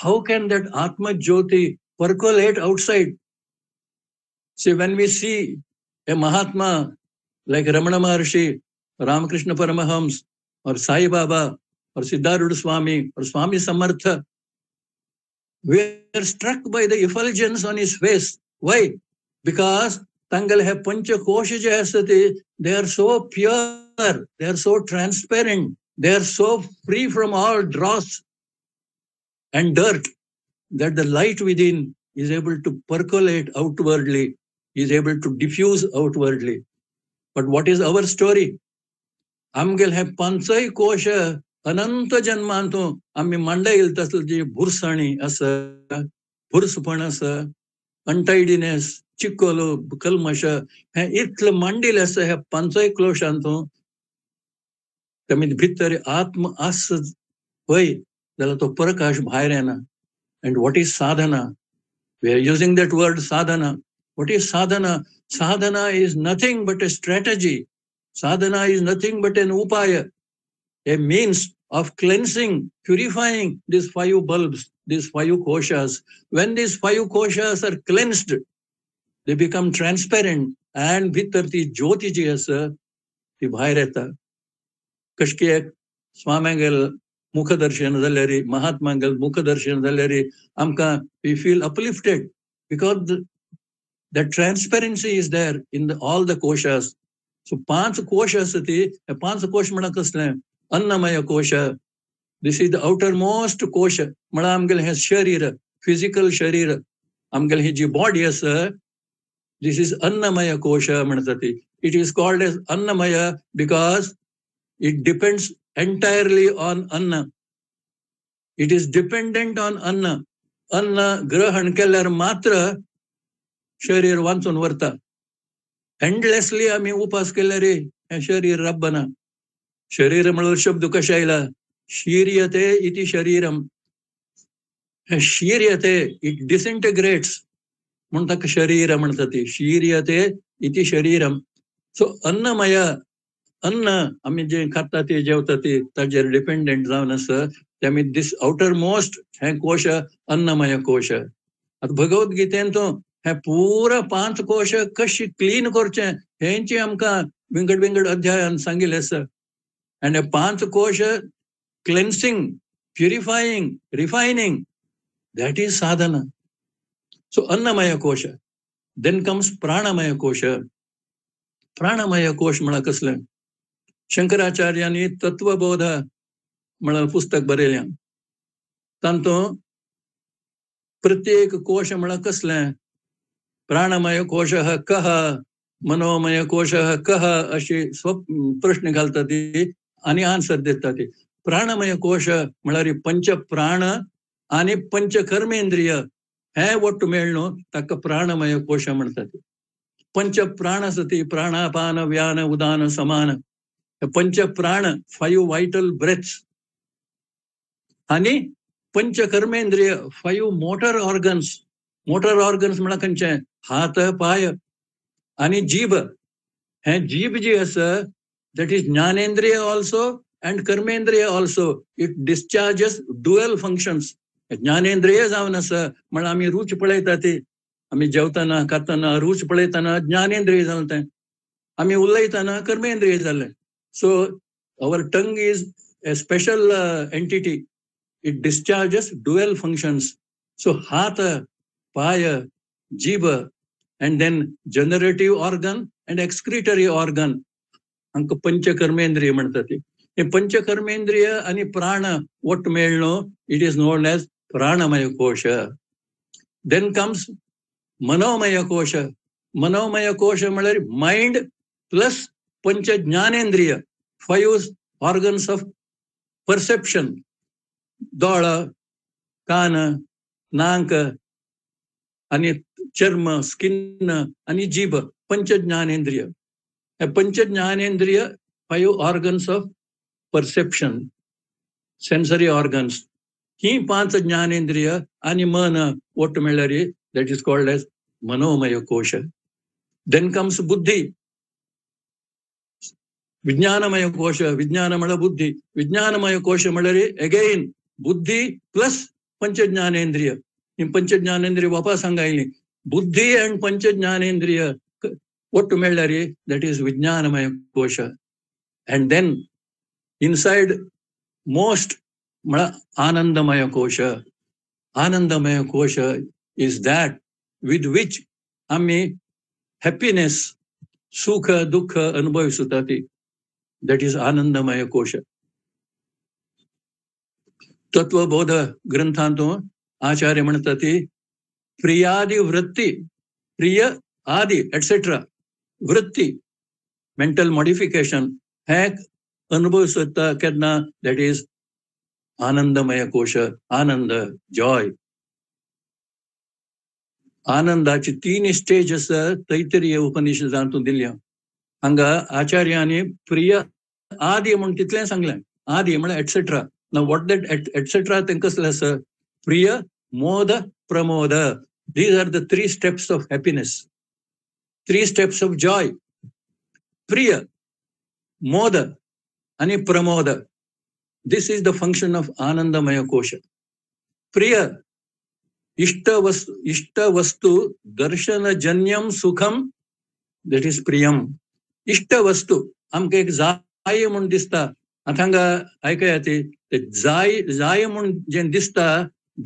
हाऊ कॅन दॅट आत्मज्योती percolate outside? See, when we see a Mahatma like Ramana Maharshi, Ramakrishna Paramahams, or Sai Baba, or Siddhartha Swami, or Swami Samartha, we are struck by the effulgence on his face. Why? Because Tangal have Pancha Kosha Jasati, they are so pure, they are so transparent, they are so free from all dross and dirt that the light within is able to percolate outwardly, is able to diffuse outwardly. But what is our story? आमगेल हे 5 कोश अनंत जन्मांतू आम्ही मांडयले तसले जे भुरसाणी आसा, भुरसपण आसा, अनटायडीनेस, चिकोलो, कल्मश, हे इतले मांडिले आसा ह्या 5 क्लोशांतू. त्यामी भितर आत्म आस पळय जाल्यार तो प्रकाश भायर येना. And what is sadhana? We are using that word sadhana. What is sadhana? Sadhana is nothing but a strategy. Sadhana is nothing but an upaya, a means of cleansing, purifying these 5 bulbs, these 5 koshas. When these 5 koshas are cleansed, they become transparent, and bhitar ti jyoti ji asa ti bhayar yeta. Kashki Swamangel Mukhadarshan zaleri, Mahatmangel Mukhadarshan zaleri, amka we feel uplifted because the transparency is there in all the koshas. So 5 कोश असती. 5 कोश म्हणा कसले? अन्नमय कोश. This is the outermost कोश. म्हणा आमगेले हे शरीर, फिजिकल शरीर, आमगेले ही जी बॉडी आसा, this is अन्नमय कोश म्हणता ती. It is called as अन्नमय because it depends entirely on anna. It is dependent on anna. अन्न ग्रहण केल्यार मात्र शरीर वांचून व्हरता. एंडलेसली आम्ही उपास केले रे हे शरीर रब्बना. शरीर म्हणून शब्द कशा आयला? शीर्यते इति शरीरम. हे शीर्यते, इट डिसइंटिग्रेट्स म्हणून ताका शरीर म्हणटा ती. शीर्यते इति शरीरम. सो अन्नमय, अन्न आम्ही जे खाता ते जेवता ते ताजेर डिपेंडेंट जावन आसा. त्यामुळे दिस आउटर मोस्ट हे कोश अन्नमय कोश. आता भगवद्गीतेन तो हे पुरा 5 कोश कशी क्लीन करचे हेंची आमकां विंगड अध्यायान सांगिल्लें आसा. आनी 5 कोश क्लेन्सिंग, प्युरिफायिंग, refining, that is sadhana. So annamaya kosha. Then comes pranamaya kosha. Pranamaya kosh म्हणा कसले? शंकराचार्यांनी तत्वबोध म्हणा पुस्तक बरयलें. तांतूं प्रत्येक कोश म्हळ्यार कसलें? प्राणमय कोश कह, मनोमय कोश कह अशी प्रश्न घालता ती आणि आन्सर देता ती. प्राणमय कोश म्हळ्यार पंच प्राण आणि पंच कर्मेंद्रिय हे वट्ट मेळून ताका प्राणमय कोश म्हणटात. पंच प्राण सती प्राणापान व्यान उदान समान, पंच प्राण 5 वायटल ब्रेथ्स आणि पंच कर्मेंद्रिय 5 मोटर ऑर्गन्स. मोटर ऑर्गन्स म्हळ्यार खंयचे? हात पाय आणि जीभ. हे जीभ जी आसा दॅट इज ज्ञानेंद्रिय ऑल्सो अँड कर्मेंद्रिय also. It discharges dual functions. ज्ञानेंद्रिय जावन आसा म्हळ्यार आमी रूच पळयता ती, आमी जेवतना खातना रूच पळयतना ज्ञानेंद्रिय जावन तें, आमी उलयतना कर्मेंद्रिय जालें. So our tongue is a special entity. It discharges dual functions. So hata, paya, jiva, and then generative organ and excretory organ. Anka panchakarmendriya म्हणतात. हे पंचकर्मेंद्रिय आणि प्राण वट मेळनो, it is known as pranamaya kosha. Then comes manomaya kosha. Manomaya kosha म्हळ्यार mind plus पंच ज्ञानेंद्रिय, 5 organs of perception. डोळ, कान, नाक आणि चर्म, स्किन आणि जीभ, पंच ज्ञानेंद्रिय. हे पंच ज्ञानेंद्रिय 5 organs of perception, sensory organs. ही 5 ज्ञानेंद्रिय आणि मन वट मेळ्यार that is called as manomaya kosha. Then comes buddhi. विज्ञानमय कोश. विज्ञान म्हळ्यार बुद्धी. विज्ञानमय कोश म्हळ्यार अगेन बुद्धी प्लस पंच ज्ञानेंद्रिय. ही पंच ज्ञानेंद्रिय बापा सांगायली. बुद्धी अँड पंच ज्ञानेंद्रिय वट मेळ्यार दॅट इज विज्ञानमय कोश. अँड देन इनसाइड मोस्ट म्हळ्यार आनंदमय कोश. आनंदमय कोश इज दॅट विथ विच आमी हॅपीनेस, सुख दुःख अनुभविसुता ती. That is आनंदमय कोश. तत्वबोध ग्रंथांतून आचार्य म्हणतात ती प्रियादी वृत्ती, प्रिय आदि एटसेट्रा वृत्ती, मेंटल मॉडिफिकेशन हे अनुभविसुता केन्ना? दॅट इज आनंदमय कोश. आनंद, जॉय. आनंदाची 3 स्टेज आसा तैत्तिरीय उपनिषदांतून दिल्या. हांगा आचार्यांनी प्रिय आदि म्हणून तितलें सांगलें. आदि म्हळ्यार एटसेट्रा. नाव वॉट दॅट एटसेट्रा तें कसलें आसा? प्रिय, मोद, प्रमोद. These are the 3 steps of happiness, 3 steps of joy. प्रिय, मोद आणि प्रमोद. This is the function of आनंदमय कोश. प्रिय इष्ट वस्तू दर्शनजन्यम सुखम, दॅट इज प्रियम. इष्ट वस्तू आमकां एक जाय म्हूण दिसता. आतां हांगा आयकया ती जाय म्हूण जें दिसता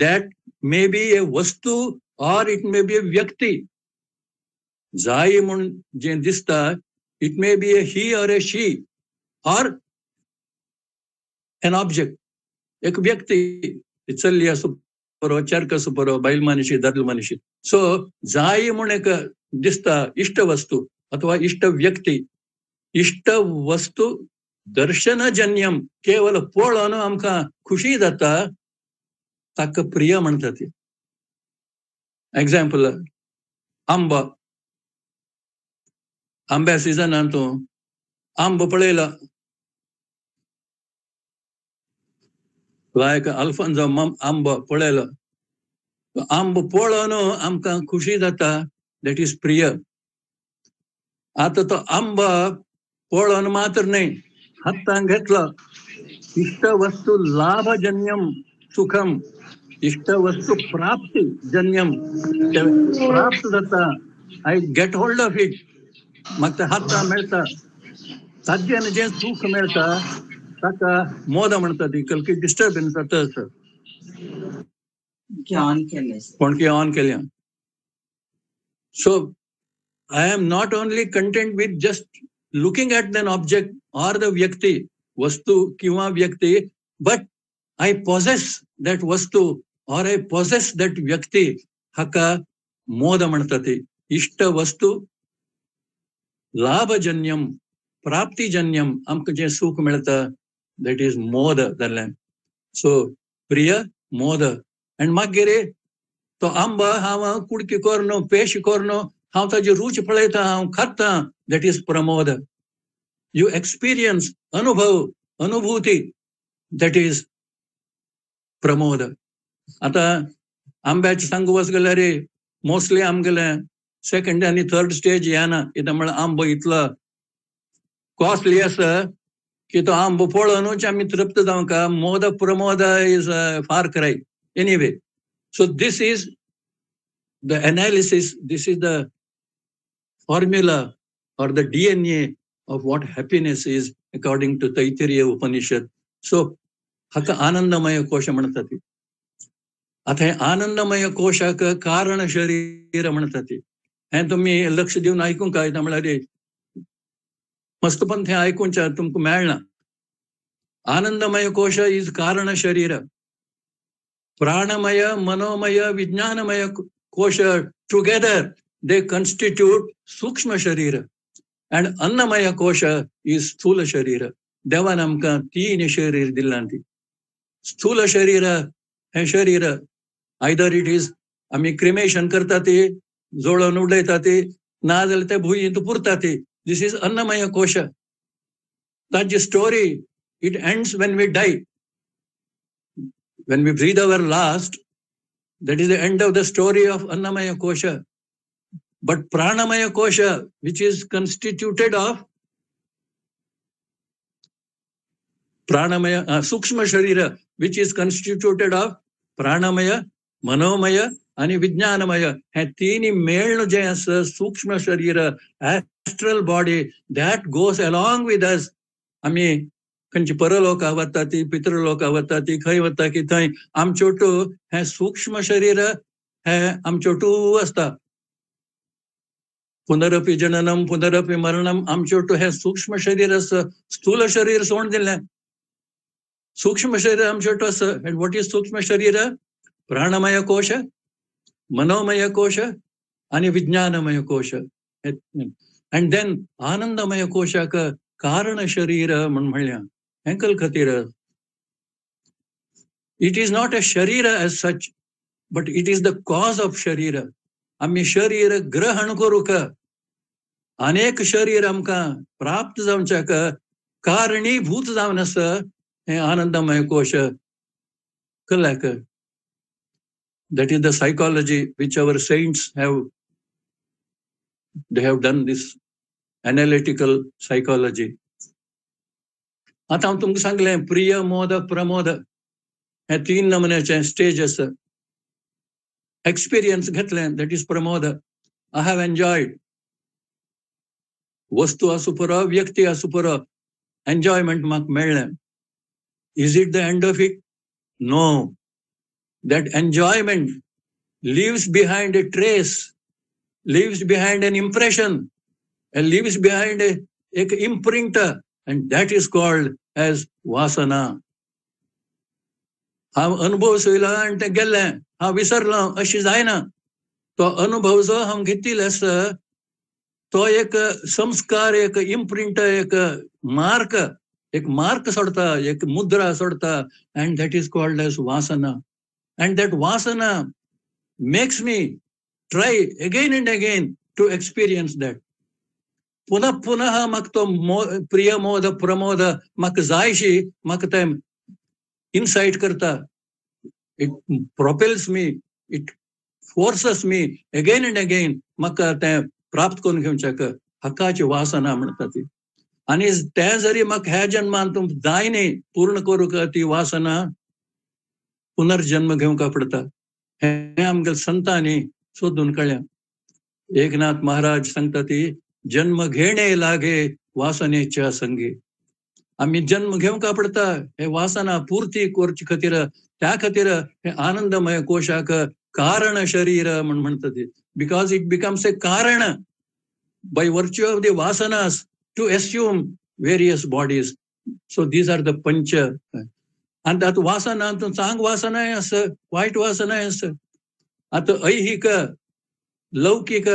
दॅट मे बी ए वस्तू ऑर इट मे बी ए व्यक्ती. जाय म्हूण जें दिसता it may be A he or A she or an object. एक व्यक्ती चल्ली आसूं बरो, चरक आसूं बरो, बायल मनीस, दादलो मनीस. सो जाय म्हूण एक दिसता इष्ट वस्तू अथवा इष्ट व्यक्ती. इष्ट वस्तू दर्शनजन्यम, केवल पळोवन आमकां खुशी जाता, ताका प्रिय म्हणटात. एक्झाम्पल आंबो. आंब्या सिजनांत तूं आंबो पळयलो, लायक अल्फोन्सो आंबो पळयलो. आंबो पळोवन आमकां खुशी जाता, दॅट इज प्रिय. आता तो आंबो पळोवन मात्र न्हय, हातान घेतलो. इष्ट वस्तू लाभजन्यम सुखम, इष्ट वस्तू प्राप्ती जन्यम, प्राप्त जाता. I get hold of it. म्हाका हातान मेळटा. ताजेन जें सुख मेळटा ताका मोद म्हणटा. ती कलकी डिस्टर्बन्स जाता. कोण ऑन केल्या. So I am not only content with just looking at an object or the vyakti, vastu kiva vyakti, but I possess that vastu or I possess that Vyakti, haka moda mantati. Ishta vastu labhajanyam, praptijanyam, amka je sukh milta, that is moda dallan. So, Priya, moda. And magere, to amba, hava, kudki korno, pesh korno, how taji ruch paleta, khatta, that is pramoda. You experience anubhav, anubhuti, that is pramoda. आता आंब्याचे सांगू वस गेले रे mostly आमगेले second आणि third stage येना कित्याक म्हळ्यार आंबो इतलो कॉस्टली आसा की तो आंबो पळोवनूच आमी तृप्त जावंका मोद प्रमोद is far cry anyway so this is the analysis this is the formula or the DNA of what happiness is according to Taittiriya Upanishad. So haka anandamaya kosha म्हणतात. आता हे आनंदमय कोशाक कारण शरीर म्हणतात. हे तुम्ही लक्ष देऊन ऐकून काय म्हणल्यार मस्त पण ते ऐकूनच्या तुमका मेळना. आनंदमय कोश इज कारण शरीर. प्राणमय मनोमय विज्ञानमय कोश टुगेदर दे कॉन्स्टिट्यूट सूक्ष्म शरीर. and अन्नमय कोश इज स्थूल शरीर. देवान आमकां 3 शरीर दिल्लां. ती स्थूल शरीर हे शरीर आयदर इट इज आमी क्रिमेशन करता ती जोडून उडयता ती ना जाल्यार ते भुंयेंत पुरता ती. दिस इज अन्नमय कोश. ताची story it ends when we die. When we breathe our last, that is the end of the story of annamaya kosha. But pranamaya kosha, which is constituted of pranamaya, sukshma sharira, which is constituted of pranamaya, manomaya आणि विज्ञानमय हे तिन्ही मेळणं जे आसा सूक्ष्म शरीर astral body that goes along with us. आमी खंयची परलोका वता ती पितृलोका वता ती खंय वता की थंय आमचोटू हे सूक्ष्म शरीर हे आमचोटू आसता. पुनरपि जननम पुनरपि मरणम आमचोटू हे सूक्ष्म शरीर आसा. स्थूल शरीर सोडून दिलें. सूक्ष्म शरीर आमचोटू आसा. एंड व्हॉट इज सूक्ष्म शरीर? प्राणमय कोश, मनोमय कोश आणि विज्ञानमय कोश. एंड देन आनंदमय कोशाक कारण शरीर म्हणून म्हणल्या. हेंकल खातीर इट इज नॉट अ शरीर as such but it is the cause of शरीर. आमी शरीर ग्रहण करूक अनेक शरीर आमकां प्राप्त जावच्याक कारणीभूत जावन आसा हे आनंदमय कोश कळ्ळाक. That is the psychology which our saints have. They have done this analytical psychology. आता हांव तुमकां सांगलें प्रिय मोद प्रमोद हे 3 नमुन्याचे स्टेज आसा. एक्सपिरियन्स घेतलें that is Pramod. I have enjoyed. वस्तू आसूं पुरो व्यक्ती आसूं पुरो एन्जॉयमेंट म्हाका मेळ्ळें. Is it the end of it? No. That enjoyment leaves behind a trace, leaves behind an impression, and leaves behind a imprint, and that is called as vasana. हांव अनुभव सोयलो आनी तें गेल्लें हांव विसरलो अशें जायना. तो अनुभव जो हांव घेतिल्लो आसा तो एक संस्कार, एक इम्प्रिंट, एक मार्क सोडता, एक मुद्रा सोडता, and that is called as vasana. And that vasana makes me try again and again to experience that. पुनः म्हाका तो प्रिय मोद प्रमोद म्हाका जायशी म्हाका तें इनसाइट करता. It propels me, it forces me again and again म्हाका तें प्राप्त करून घेवच्याक हक्काची वासना म्हणटा ती. आनी तें जरी म्हाका ह्या जन्मान तुम जायनी पूर्ण करूंक ती वासना पुनर्जन्म घेवंक पडटा. हे आमगे संतांनी सोदून कळ्ळें. एकनाथ महाराज सांगता ती जन्म घेणे लागे वासनेच्या संगी. आमी जन्म घेवंक पडटा हे वासना पूर्ती करचे खातीर. त्या खातीर हे आनंदमय कोशाक कारण शरीर म्हणून म्हणटा ती. बिकॉज इट बिकम्स ए कारण बाय वर्च्यू ऑफ द वासनास to assume various bodies. So these are the पंच. आणि त्यात वासना चांग वासना आहे असं, वाईट वासना आहे असं. आता ऐहिक लौकिक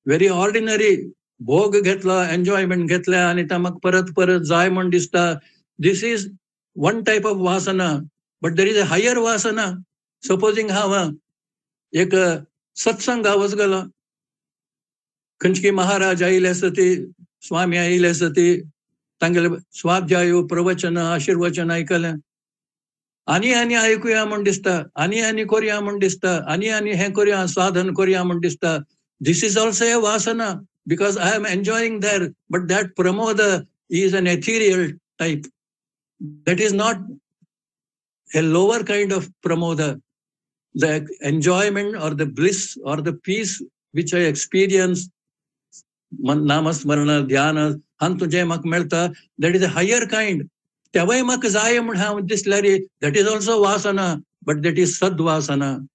व्हेरी ऑर्डिनरी भोग घेतला, एन्जॉयमेंट घेतल्या आणि त्या मग परत परत जाय म्हणून दिसता. This is one type of वासना. But there is a higher वासना. सपोजिंग हांव एक सत्संग गावच गेलो, खंयची महाराज आयिल्ले आसती, स्वामी आयिल्ले आसती, तांगेले स्वाध्याय प्रवचन आशीर्वचन ऐकलें, आनी ऐकुया म्हण दिसता, आनी करुया म्हण दिसता, आनी हें करुया, साधन करुया म्हण दिसता. This is also a vasana, because I am enjoying there, but that pramoda is an ethereal type. That is not a lower kind of pramoda. The enjoyment or the bliss or the peace which I experience, namasmarana, dhyana, hantu je mak melta, that is a higher kind. Tevay mak zaye म्हण हांव दिसल्यारी, that is also vasana, but that is sadvasana.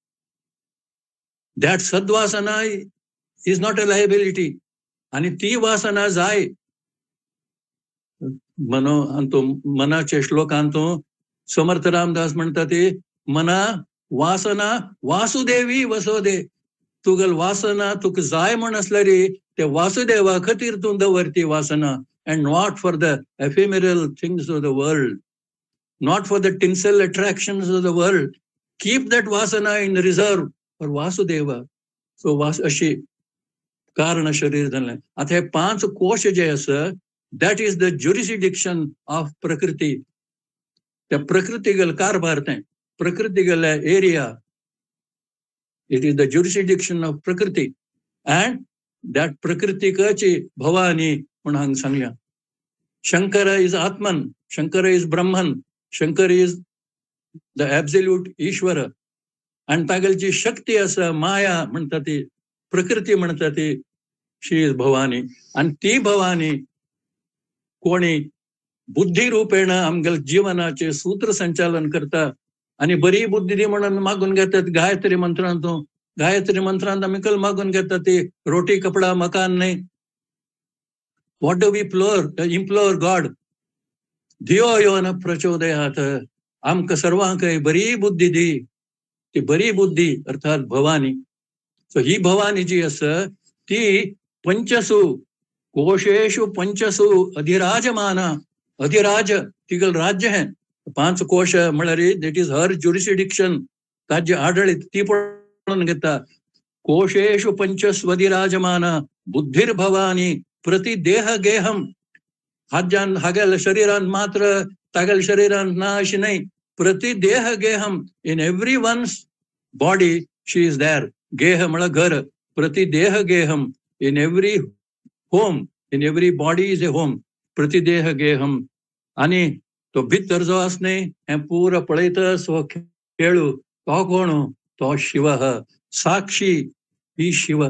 That sadvasana is not a liability. आणि ती वासना जाय मनाचे श्लोकांतो समर्थ रामदास म्हणतात ते, मना वासना वासुदेवी वसोदे. तुगल वासना तुक जाय म्हण असल्यारी ते वासुदेवा खातीर तू दवरती वासना, and not for the ephemeral things of the world, not for the tinsel attractions of the world. Keep that vasana in reserve for Vasudeva. So अशी कारण शरीर झालं. आता हे 5 कोश जे असं, that is the jurisdiction of प्रकृती. त्या प्रकृतीगल कारभार ते प्रकृतीगल area, it is the jurisdiction of प्रकृती. अँड दॅट प्रकृतीची भवानी म्हणून हांग सांगया. शंकर इज आत्मन, शंकर इज ब्रह्मन, शंकर इज द एब्सोल्यूट ईश्वर. आणि तागलची शक्ती असं माया म्हणतात ती, प्रकृती म्हणतात ती, शी इज भवानी. आणि ती भवानी कोणी बुद्धी रूपेण आमगल जीवनाचे सूत्र संचालन करता. आणि बरी बुद्धी दी म्हणून मागून घेतात गायत्री मंत्रांतून. गायत्री मंत्रांत आम्ही कल मागून घेतात ते रोटी कपडा मकान नाही. What do we implore God? धियो यो न प्रचोदयात. आमक सर्वांक बरी बुद्धी दी. ती बरी बुद्धी अर्थात भवानी. सो ही भवानी जी असं ती पंचसु कोशेषु पंचसु अधिराजमाना. अधिराज तिगल राज्य है. 5 कोश म्हळ्यारी दॅट इज हर ज्युरिसिडिक्शन, ताजे आडळीत ती पळोवन घेता. कोशेषु पंचस्वधिराजमाना बुद्धिर भवानी प्रतिदेह गेहम. हाज्यान हागेल शरीरान मात्र तागेल शरीरान ना अशी नाही. प्रतिदेह गेहम. In every one's body she is there. गेह म्हळ्यार घर. प्रतिदेह गेहम. In every home, in every body is a home. प्रतिदेह गेहम. आणि तो भितर जो असणे हे पूर पळयतस हो खेळू, तो कोण? तो शिव. साक्षी ही शिव.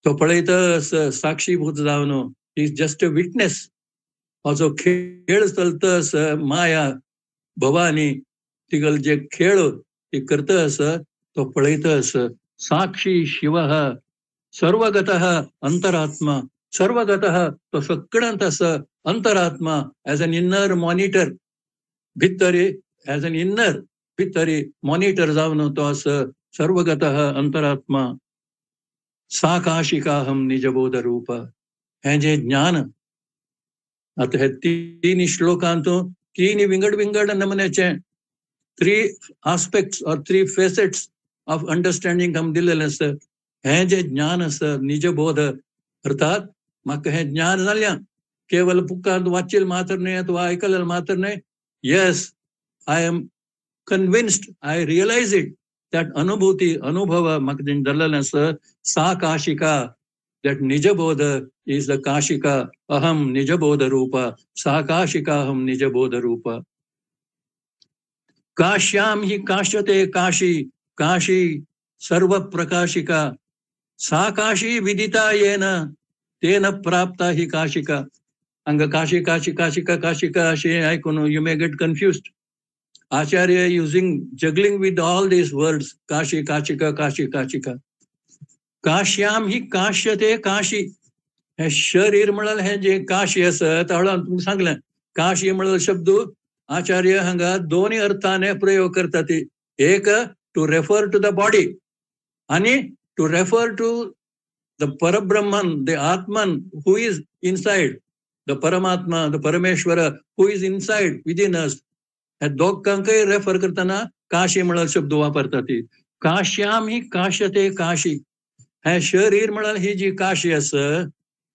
तो पळयतस साक्षीभूत जावन इज जस्ट अ विटनेस. हो जो खेळ चलतस माया भवानी तिगल जे खेळ ती करतस तो पळयतस. साक्षी शिव सर्वगतः अंतरात्मा. सर्वगतः तो सगळ्यांत असं अंतरात्मा ॲज अन इन्नर मॉनिटर. भितरी ॲज अन इन्नर भितरी मॉनिटर जावन तो असं सर्वगतः अंतरात्मा. साकाशिकाहम निजबोध रूप. हे जे ज्ञान आता हे 3 श्लोकांतून 3 विंगड नमुन्याचे 3 आस्पेक्ट्स और 3 फेसेट्स ऑफ अंडरस्टँडिंग हम दिलेले असतं. हे जे ज्ञान असतं निजबोध अर्थात म्हाका हे ज्ञान जाल्या केवळ बुकांत वाचील मात्र नाही अथवा ऐकलेलं मात्र नाही. Yes, I am convinced, I realise it. That अनुभूती अनुभव म्हाका जाल्लेलें असं. सा काशिका, दॅट निजबोध इज द काशिका. अहम निजबोध रूप. सा काशिका अहम निजबोध रूप. काश्याम ही काश्यते काशी. काशी सर्व प्रकाशिका. सा काशी विदिता येन तेन प्राप्ता ही काशिका. अंग काशी काशी काशिका काशिका असे ऐकून यू मे गेट कन्फ्युज्ड. आचार्य using juggling with all these words. काशी काशिका काशी काशिका. काश्याम ही काश्यते काशी. हे शरीर म्हणाल हे जे काशी असत हळून तुम्ही सांगलं. काशी म्हणाल शब्द आचार्य हांगा दोन्ही अर्थाने प्रयोग करतात. एक to refer to the body आणि टू रेफर टू द परब्रह्मन, द आत्मन हू इज इनसाइड, द परमात्मा, द परमेश्वर who is inside within us. ह्या दोघांकय रेफर करताना काशी म्हणून शब्द वापरतात. काश्याम ही काश्यते काशी. हे शरीर म्हणून ही जी काशी अस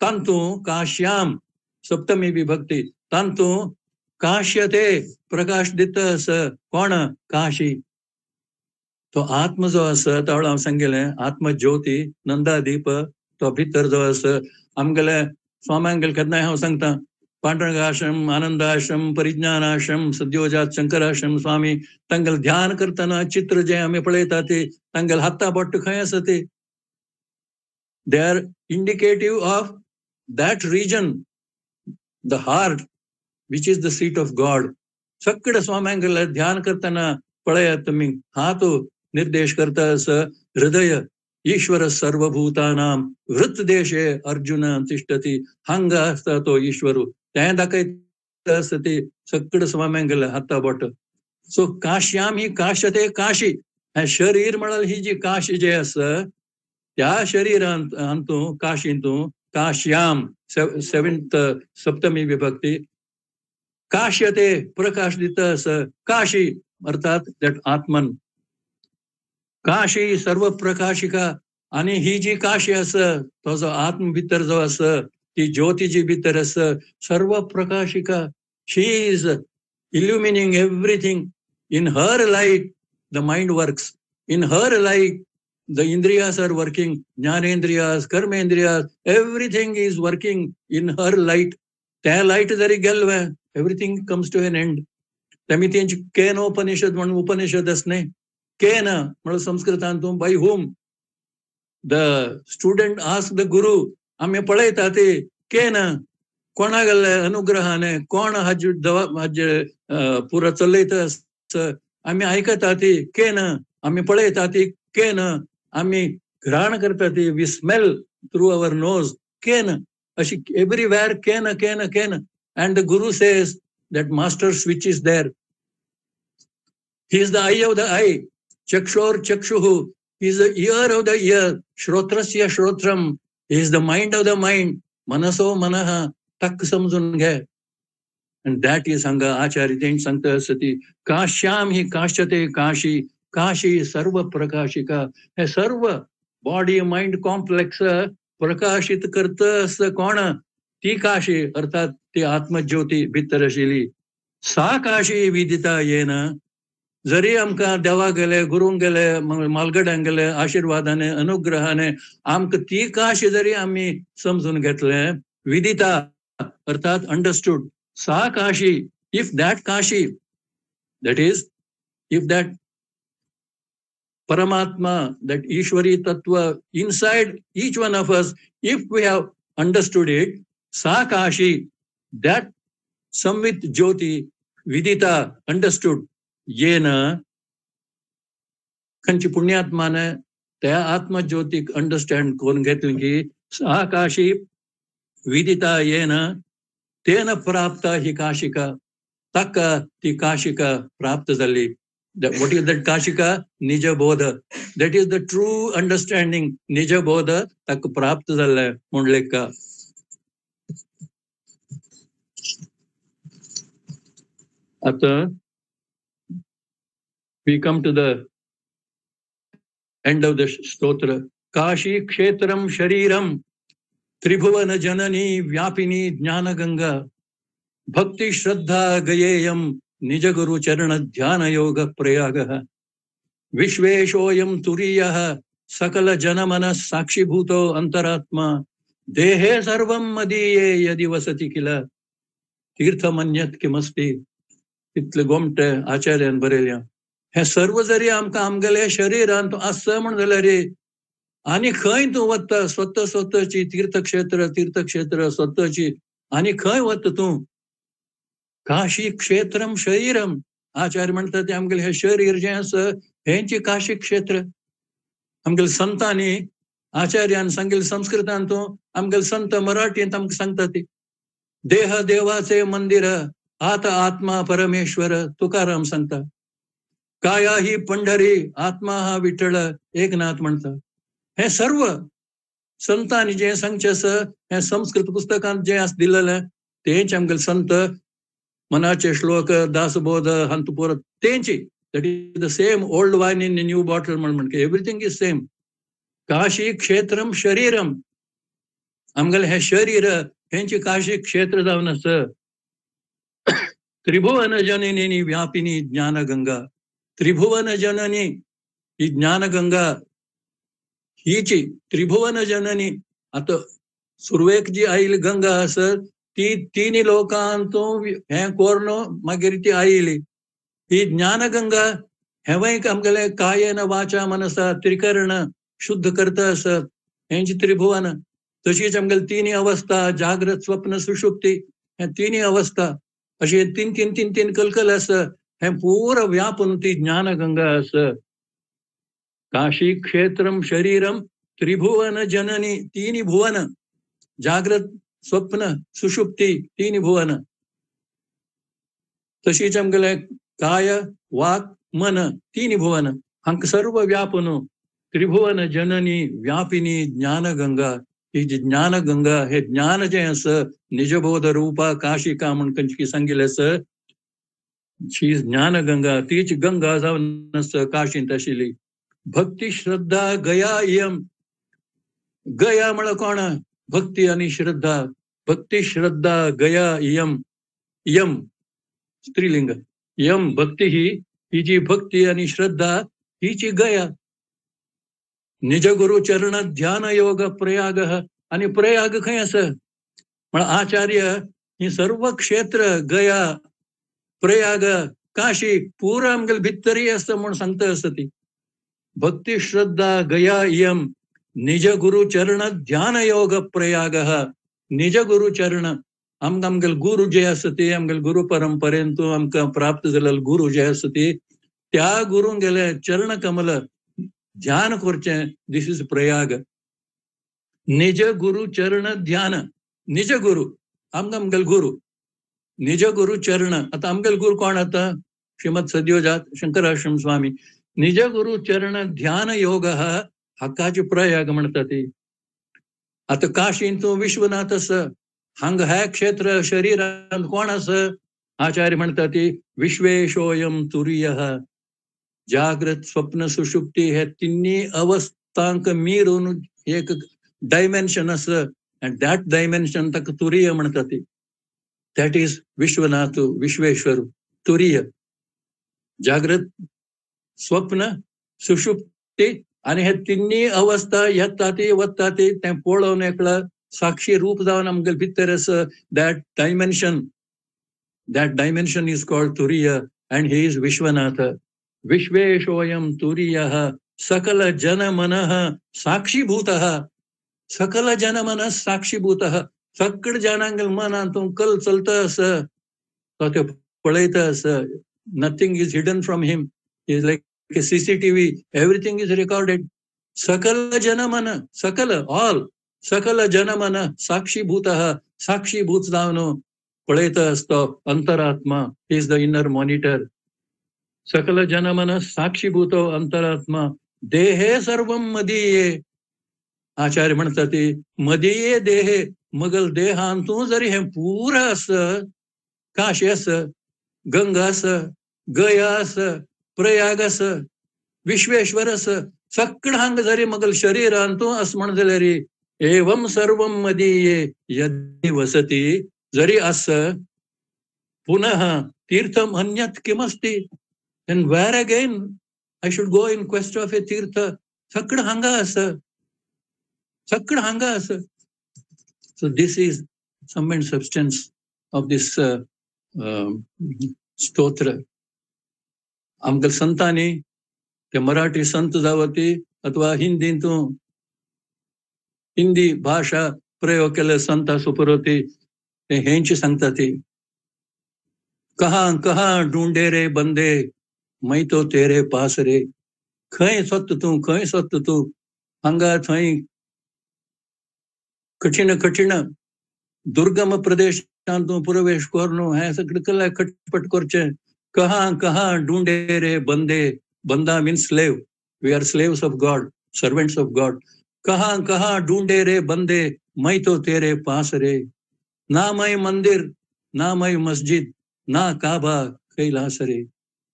तांतू काश्याम सप्तमी विभक्ती तांतू काश्यते प्रकाश दित अस कोण काशी. तो आत्म जो अस तो हांव सांगेले आत्मज्योती नंदादीप तो भितर जो अस आमगेले स्वाम्यांगेले केन्नाय हांव सांगता पांडुरंगाश्रम, आनंदाश्रम, परिज्ञानाश्रम, सद्योजात शंकराश्रम स्वामी तांगेले ध्यान करताना चित्र जे आमी पळयता ते तांगेले हाता बोट खंय आसा ते they are indicative of that region, the heart which is the seat of God. सगळे स्वाम्यांगेले ध्यान करताना पळयात तुमी हात निर्देश करता अस हृदय ईश्वर सर्वभूतानां हृतदेशे अर्जुन तिष्ठती. हांगा आसता तो ईश्वर तें दाखयता आसता ती सगळे स्वाम्यांगेले हाता बोट. सो काश्याम ही काश्यते काशी. हे शरीर म्हळ्यार ही जी काशी जे आसा त्या शरीरांत हातू काशींतू काश्याम सेवेंथ सप्तमी विभक्ती काश्यते प्रकाश दिता अस काशी अर्थात दॅट आत्मन. काशी सर्व प्रकाशिका. आणि ही जी काशी अस तो जो आत्म भितर जो अस ती ज्योती जी भितर अस सर्व प्रकाशिका. She is illuminating everything. In her light the mind works. In her light the indriyas are working, jnanendriyas, karmendriyas, everything is working in her light. त्या लाईट जरी गेल्वे everything comes to an end. त्यामुळे त्यांची केन उपनिषद म्हणून उपनिषद असणे. केन म्हणून संस्कृतांतून by whom the student ask the guru. आम्ही पळयता ते केन कोणागेले अनुग्रहाने कोण हाजे पुरा चलयता आम्ही ऐकता ती केन. आम्ही पळयता ती केन. आम्ही घ्राण करता ती we smell through our nose केन. अशी एव्हरीवेअर केन केन केन. And the guru says that master switch is there. He is the eye of the eye. चक्षुर चक्षुः. He is the ear of the ear. श्रोत्रस्य श्रोत्रम. He is the mind of the mind. मनसो मनः. टक समजून घे. अँड दॅट इज हांगा आचार्य तेंच सांगता असती काश्याम ही काश्यते काशी. काशी सर्व प्रकाशिका. हे सर्व बॉडी माइंड कॉम्प्लेक्स प्रकाशित करत अस कोण ती काशी अर्थात ती आत्मज्योती भितर आशिल्ली. सा काशी विदिता येन. जरी आमकां देवा गेले गुरूंक गेले मालगड्यांक गेले आशिर्वादाने अनुग्रहाने आमकां ती काशी जरी आम्ही समजून घेतले विदिता अर्थात अंडरस्टूड. सा Kashi if that Kashi that is if that Paramatma, that Ishwari Tattva inside each one of us, if we have understood it, Sa Kashi, that Samvit Jyoti Vidita understood, Yena, Kanchi Punyatmane, त्या Atma Jyoti understand कोण घेतली की Sa Kashi Vidita Yena, Tena Prapta hi Kashika, Taka ti Kashika Prapta झाली. What is that Kashika? Nija Bodha. That is the true understanding. Nija Bodha tak प्राप्त झालाय म्हणले का. आता we come to the end of the stotra. Kashi kshetram shariram tribhuvan janani vyapini jnana ganga bhakti shraddha gayeyam निज गुरु चरण ध्यान योग प्रयाग. विश्वेशोयम तुरीय सकल जनमन साक्षीभूतो अंतरात्मा देहे सर्वं मदीये यदि वसति किल तीर्थमन्यत किमस्ति. इतले गोमटे आचार्यान बरयल्या. हे सर्व जरी आमकां आमगेले शरिरांत आसा म्हण जाल्यार रे आनी खंय तूं वता स्वतःची तीर्थक्षेत्र स्वतःची आनी खंय वता तूं. काशी क्षेत्रम शरीरम. आचार्य म्हणतात ते आमगेले हे शरीर जे आसा हेंची काशी क्षेत्र. आमगेले संतांनी आचार्यान सांगिल्ले संस्कृतांतूं आमगेले संत मराठींत आमकां सांगता ती देह देवाचे मंदिर आता आत्मा परमेश्वर तुकाराम सांगता. काया ही पंढरी आत्मा हा विठ्ठल एकनाथ म्हणता. हे सर्व संतांनी जे सांगचेस हे संस्कृत पुस्तकांत जे दिलेलं तेच आमगेले संत मनाचे श्लोक दासबोध हंतपुर तेंची. That is the same old wine in new bottle म्हणून एव्हरीथिंग इज सेम. काशी क्षेत्रम शरीरम आमगेले हे शरीर हेंची काशी क्षेत्र जावन आस. त्रिभुवन जननी व्यापिनी ज्ञानगंगा. त्रिभुवन जननी ही ज्ञानगंगा हीची त्रिभुवन जननी. आता सुरवेक जी आयिल्ली गंगा आसत ती तिनी लोकांतू हे कोर्ण मागीर ती आयिल्ली. ही ज्ञानगंगा हेवंय आमगेले कायेन वाचा मनसा त्रिकर्ण शुद्ध करता आसत हेंची त्रिभुवन. तशीच आमगेली तिनी अवस्था जागृत स्वप्न सुषुप्ती हे तिनी अवस्था अशी तीन तीन तीन तीन कलकल आस हे पूर व्यापून ती ज्ञानगंगा आस. काशी क्षेत्रम शरीरम त्रिभुवन जननी तिनी भुवन जागृत स्वप्न सुषुप्ती तिनी भुवन. तशीच आमगेले काय वाक मन तिनी भुवन हांक सर्व व्यापून त्रिभुवन जननी व्यापिनी ज्ञानगंगा. ही जी ज्ञानगंगा हे ज्ञान जे आस निजबोध रूपा काशिका म्हण कंचकी सांगिल्ले आस. शी ज्ञानगंगा तीच गंगा जावन आस काशींत आशिल्ली. भक्ती श्रद्धा गया इयम. गया म्हळ्यार कोण? भक्ती आणि श्रद्धा. भक्ती श्रद्धा गया इयम. यम स्त्रीलिंग. यम भक्ती ही जी भक्ती आणि श्रद्धा हीची गया. निज गुरु चरण ध्यान योग प्रयाग. आणि प्रयाग खंय आस म्हळ्यार आचार्य ही सर्व क्षेत्र गया प्रयाग काशी पुरा आमगेले भितरी आसता म्हूण सांगता आसता ती. भक्ती श्रद्धा गया इयम निज गुरु चरण ध्यान योग प्रयाग. निज गुरु चरण आमगेले गुरु जे आसता ते आमगेले गुरु परंपरेंतू आमकां प्राप्त जालेले गुरु जे आसता ते त्या गुरूंगेले चरण कमल ध्यान करचें. दिस इज प्रयाग. निज गुरु चरण ध्यान. निज गुरु आमगेले गुरु निज गुरु चरण. आता आमगेले गुरु कोण? आता श्रीमद सद्योजात शंकराश्रम स्वामी. निज गुरु चरण ध्यान योग हक्काचे प्रयाग म्हणता ती. आता काशींतू विश्वनाथ आस हांग हे क्षेत्र शरीरांत कोण आस? आचार्य म्हणता ती विश्वेशोयम तुरीय. जागृत स्वप्न सुषुप्ती हे तिन्ही अवस्थांक मिरून एक डायमेन्शन आस. अँड दॅट डायमेन्शन ताका तुरीय म्हणता ती. दॅट इज विश्वनाथ विश्वेश्वर तुरीय. जागृत स्वप्न सुषुप्ती आणि हे तिन्ही अवस्था येता ती वता ती ते पळोवन एकला साक्षी रूप जावन आमगेले भितर आस. दॅट डायमेन्शन इज कॉल्ड तुरीय अँड ही इज विश्वनाथ. विश्वेशोयम तुरीय सकल जनमन साक्षीभूत. सकल जनमन साक्षीभूत. सगळ जनांगेले मनांतून कल चलता आस तो ते पळयता आस. Nothing is hidden from him. Is like a CCTV. Everything is recorded. सकल जनमन सकल ऑल सकल जनमन साक्षीभूत. साक्षीभूत जावन पळयता आसतो अंतरात्मा. Is the inner monitor. सकल जनमन साक्षीभूतो अंतरात्मा. देहे सर्वम मदीये. आचार्य म्हणता ती मदीये देहे. मगल देहांतू जरी हे पूर आस काशी आस गंगा आस गया आस प्रयाग आस विश्वेश्वर आस सगळ हांग जरी मगल शरीरांतू आस म्हण जाल्यार एवम सर्वम मदीये यदि वसती जरी आस पुनः तीर्थम अन्यत किमस्ति. And where again I should go in quest of a tirtha? Sakad hanga asa. Sakad hanga asa. So this is sum and substance of this stotra. आमगेले संतांनी ते मराठी संत जावती अथवा हिंदी भाषा प्रयोग केले संता सुपरवती ते हेंची सांगता ती. कहाँ कहाँ ढूंढे रे बंदे मैं तो तेरे पास रे. खंय सोत्त तू हांगा थंय कठीण दुर्गम प्रदेश तू प्रवेश करनो है सगळे कला खटपट करचे कहाँ कहाँ ढूंढे रे बंदे बंदा means slave we are slaves of God servants of God कहाँ कहाँ ढूंढे रे बंदे मैं तो तेरे पास रे ना मैं मंदिर ना मैं मस्जिद ना काबा कैलास रे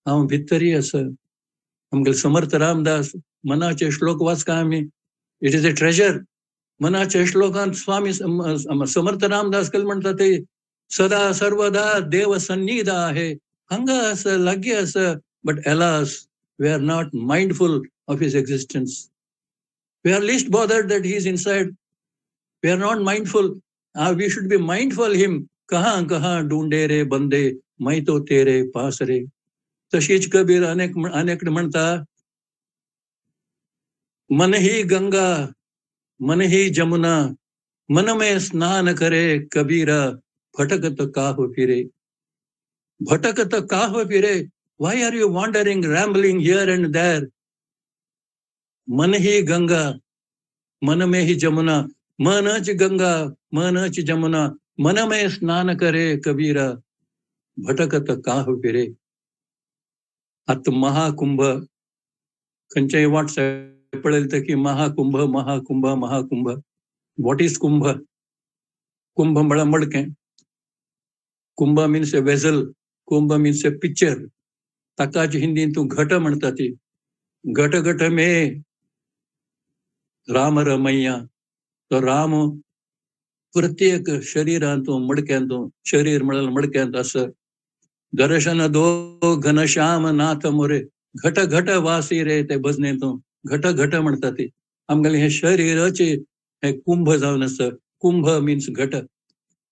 हांव भितरी असं आमगे समर्थ रामदास मनाचे श्लोक वाचका आम्ही इट इज अ ट्रेजर मनाच्या श्लोकांत स्वामी समर्थ रामदास कल म्हणतात ते सदा सर्वदा देव सन्निध आहे हंगा असं लागे असं but alas we are not mindful of his existence we are least bothered that he is inside we are not mindful we should be mindful him कहाँ कहाँ ढूंढे रे बंदे मैं तो तेरे पास रे तशीच कबीर अनेक म्हणता मन ही गंगा मन ही जमुना मन में स्नान करे कबीरा भटकत काह फिरे why are you wandering rambling here and there मन ही गंगा मन में ही जमुना मनच गंगा मनच जमुना मन में स्नान करे कबीरा भटकत काह फिरे आता महाकुंभ खंयच्याय व्हॉट्सॲप पळयलें तर की महाकुंभ महाकुंभ महाकुंभ व्हॉट इज कुंभ कुंभ म्हळ्यार मडकें कुंभ मीन्स ए वेझल कुंभ मीन्स ए पिक्चर ताकाच हिंदीन तूं घट म्हणटा ती घट घट मे राम रमैया तो राम प्रत्येक शरीरांतूं मडक्यांतूं शरीर म्हळ्यार मडक्यांत आसा दर्शन दो घनश्याम नाथ मोरे घट घट वासी रे ते भजनेतूं घट घट म्हणटा ती आमगेलें हे शरीराचे हे कुंभ जावन आसा कुंभ मीन्स घट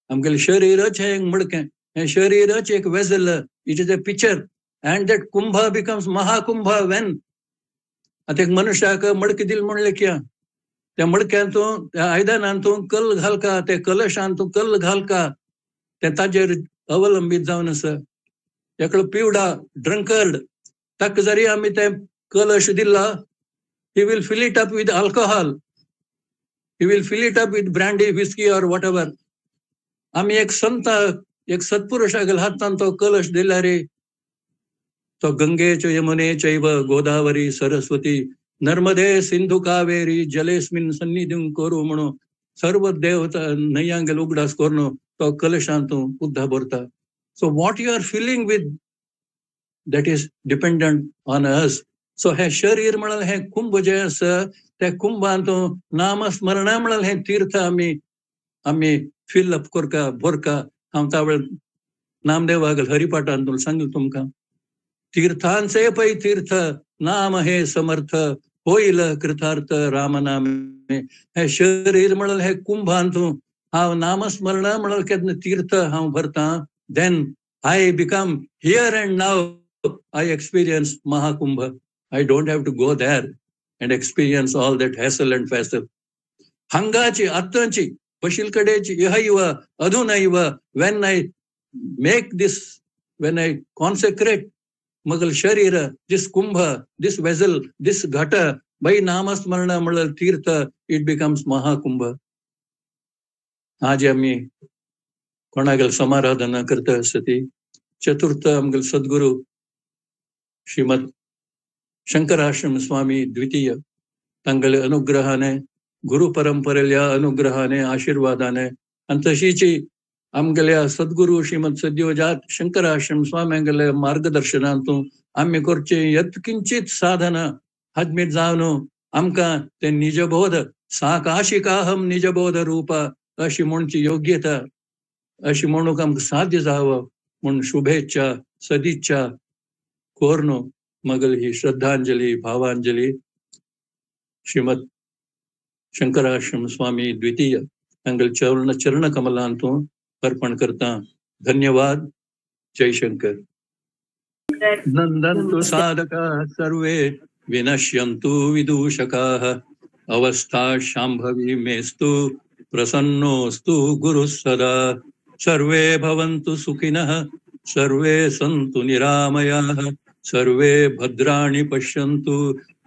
आमगेलें शरीरच हे मडकें हे शरीरच एक vessel it is a picture and that कुंभ बिकम्स महाकुंभ वेन आता एक मनुष्याक मडकी दिल म्हणलें क्या त्या मडक्यांतूं त्या आयदनांतूं कल घालका ते कलशांतूं कल घालका ते ताजेर अवलंबीत जावन आसा एकलो पिवडा ड्रंकर्ड ताका जरी आमी ते कलश दिला he will fill it up with alcohol he will fill it up with brandy whiskey or whatever आमी एक संता एक सत्पुरुषाक हातान तो कलश दिला रे तो गंगे च यमुने चैव गोदावरी सरस्वती नर्मदे सिंधु कावेरी जलेस्मिन सन्निधिं कोरू म्हणून सर्व देवता न्हंयांगेल उगडास करून तो कलशांतूं उद्धा भरता so what you are filling with that is dependent on us so हे शरीर म्हळ्यार हे कुंभ जे आसा त्या कुंभांतूं नामस्मरणा म्हळ्यार हे तीर्थ आमी फिल अप करका भरका हांव त्या वेळार नामदेवागेल हरिपाठांतून सांगलें तुमकां तीर्थांचे पै तीर्थ नाम हे समर्थ होईल कृतार्थ राम नामे हे शरीर म्हळ्यार हे कुंभांतूं हांव नामस्मरणा म्हळ्यार केन्ना तीर्थ हांव भरता then I become here and now I experience Mahakumbha. I don't have to go there and experience all that hassle and fassle. Hangachi, attanchi, pashilkadechi, ihaiva, adunaiva, when I make this, when I consecrate Magal Sharira, this Kumbha, this vessel, this Ghata, by Namasmarana Malal Tirtha, it becomes Mahakumbha. आज आम्ही कोणागेल समाराधना करता असती चतुर्थ आमगेल सद्गुरू श्रीमद शंकराश्रम स्वामी द्वितीय तांगेले अनुग्रहाने गुरु परंपरेल्या अनुग्रहाने आशीर्वादाने आणि तशीची आमगेल्या सद्गुरू श्रीमद सद्योजात शंकराश्रम स्वाम्यांगेले मार्गदर्शनांतूं आम्ही करचे यत्किंचित साधना हजमीत जावन आमकां ते निजबोध साकाशिकाहम निजबोध रूपा अशी म्हणची योग्यता अशी म्हणूक आमकां साध्य जावं म्हणून शुभेच्छा सदिच्छा कोरनो मगल ही श्रद्धांजली भावांजली श्रीमद शंकराश्रम स्वामी द्वितीय तांगेल चरण कमलांतूं अर्पण करता धन्यवाद जय शंकर नंदन्तु साधकाः सर्वे विनश्यन्तु विदूषकाः अवस्था शाम्भवी मेस्तु प्रसन्नोऽस्तु गुरुः सदा सर्वे भवन्तु सुखिनः सर्वे सन्तु निरामयाः सर्वे भद्राणि पश्यन्तु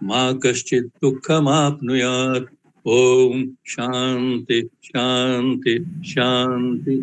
मा कश्चित् दुःखमाप्नुयात् ओम शांति शांति शांति।